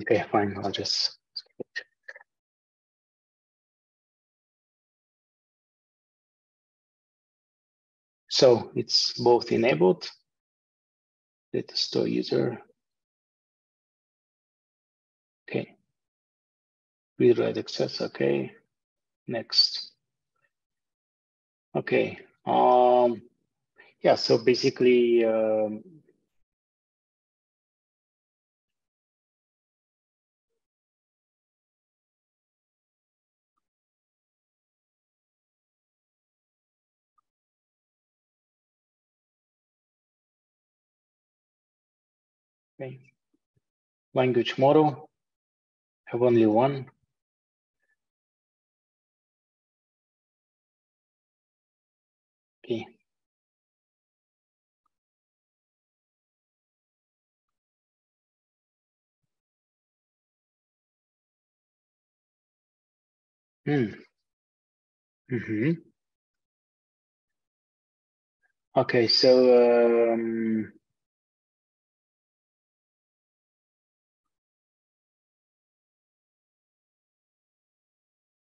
Okay, fine, I'll just. So it's both enabled, data store user. Okay. Read-write access, okay. Next. Okay. Yeah, so basically, okay. Language model, have only one. Okay. Okay, so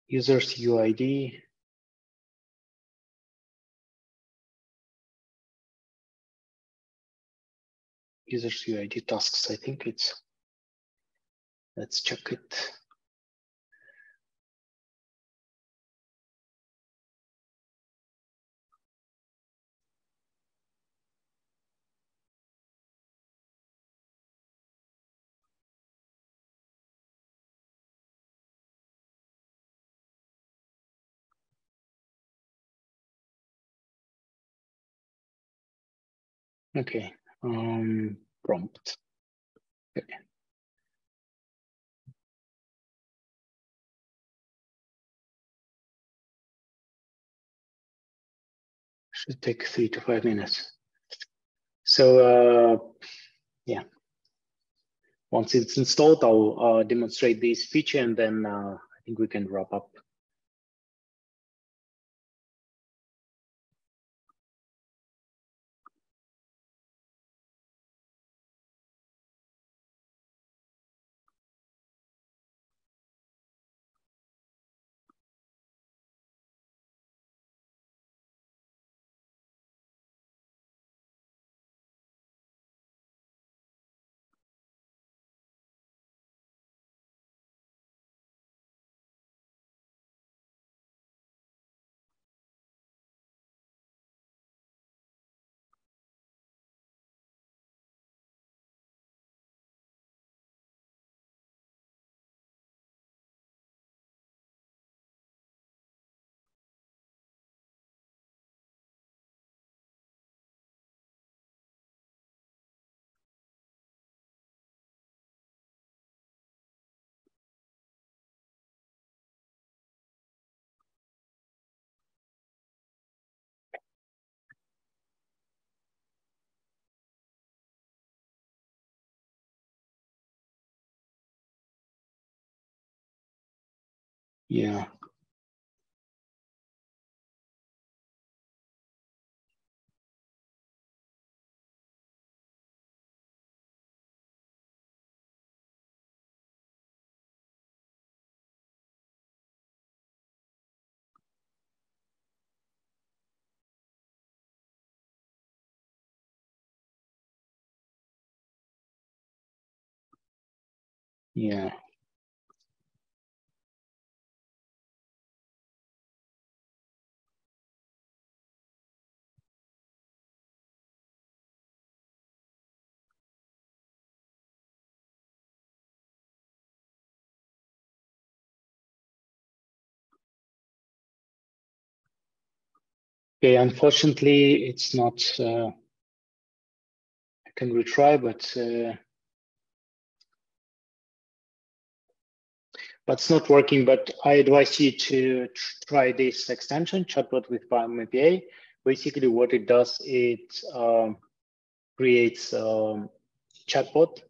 users UID. Users UID tasks, I think it's, let's check it. Okay, prompt. Okay. Should take 3 to 5 minutes. So yeah, once it's installed, I'll demonstrate this feature, and then I think we can wrap up. Yeah. Yeah. Okay, unfortunately, it's not, I can retry, but it's not working. But I advise you to try this extension, chatbot with PALM API. Basically, what it does, it creates chatbot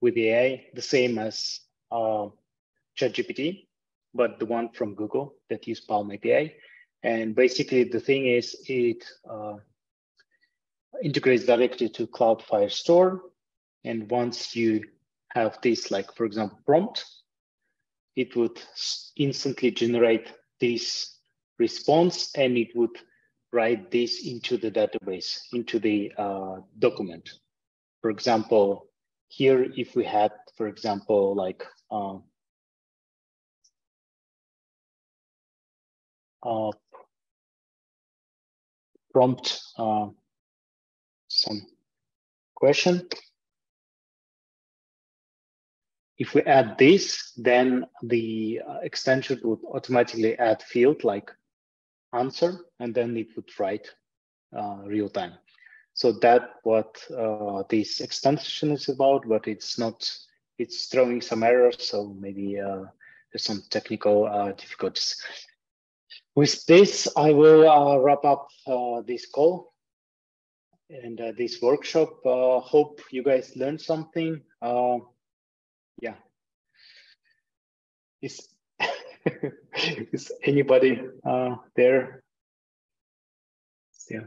with AI, the same as ChatGPT, but the one from Google that use PALM API. And basically, the thing is, it integrates directly to Cloud Firestore. And once you have this, like, for example, prompt, it would instantly generate this response, and it would write this into the database, into the document. For example, here, if we had, for example, like prompt some question. If we add this, then the extension would automatically add field like answer, and then it would write real time. So that's what this extension is about, but it's not, it's throwing some errors. So maybe there's some technical difficulties. With this, I will wrap up this call and this workshop. Hope you guys learned something. Yeah. Is anybody there? Yeah.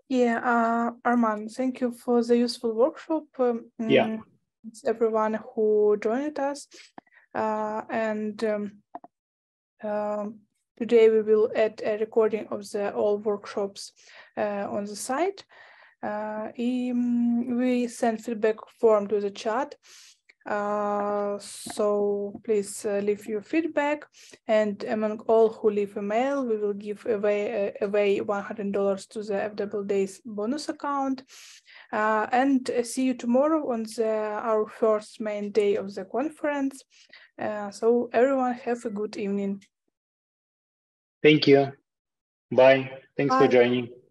Yeah, Arman, thank you for the useful workshop. Yeah. It's everyone who joined us. Today we will add a recording of all workshops on the site. We send feedback form to the chat. So please leave your feedback, and among all who leave a mail, we will give away $100 to the fwdays bonus account. And see you tomorrow on our first main day of the conference. So everyone have a good evening. Thank you. Bye. Thanks Bye. for joining.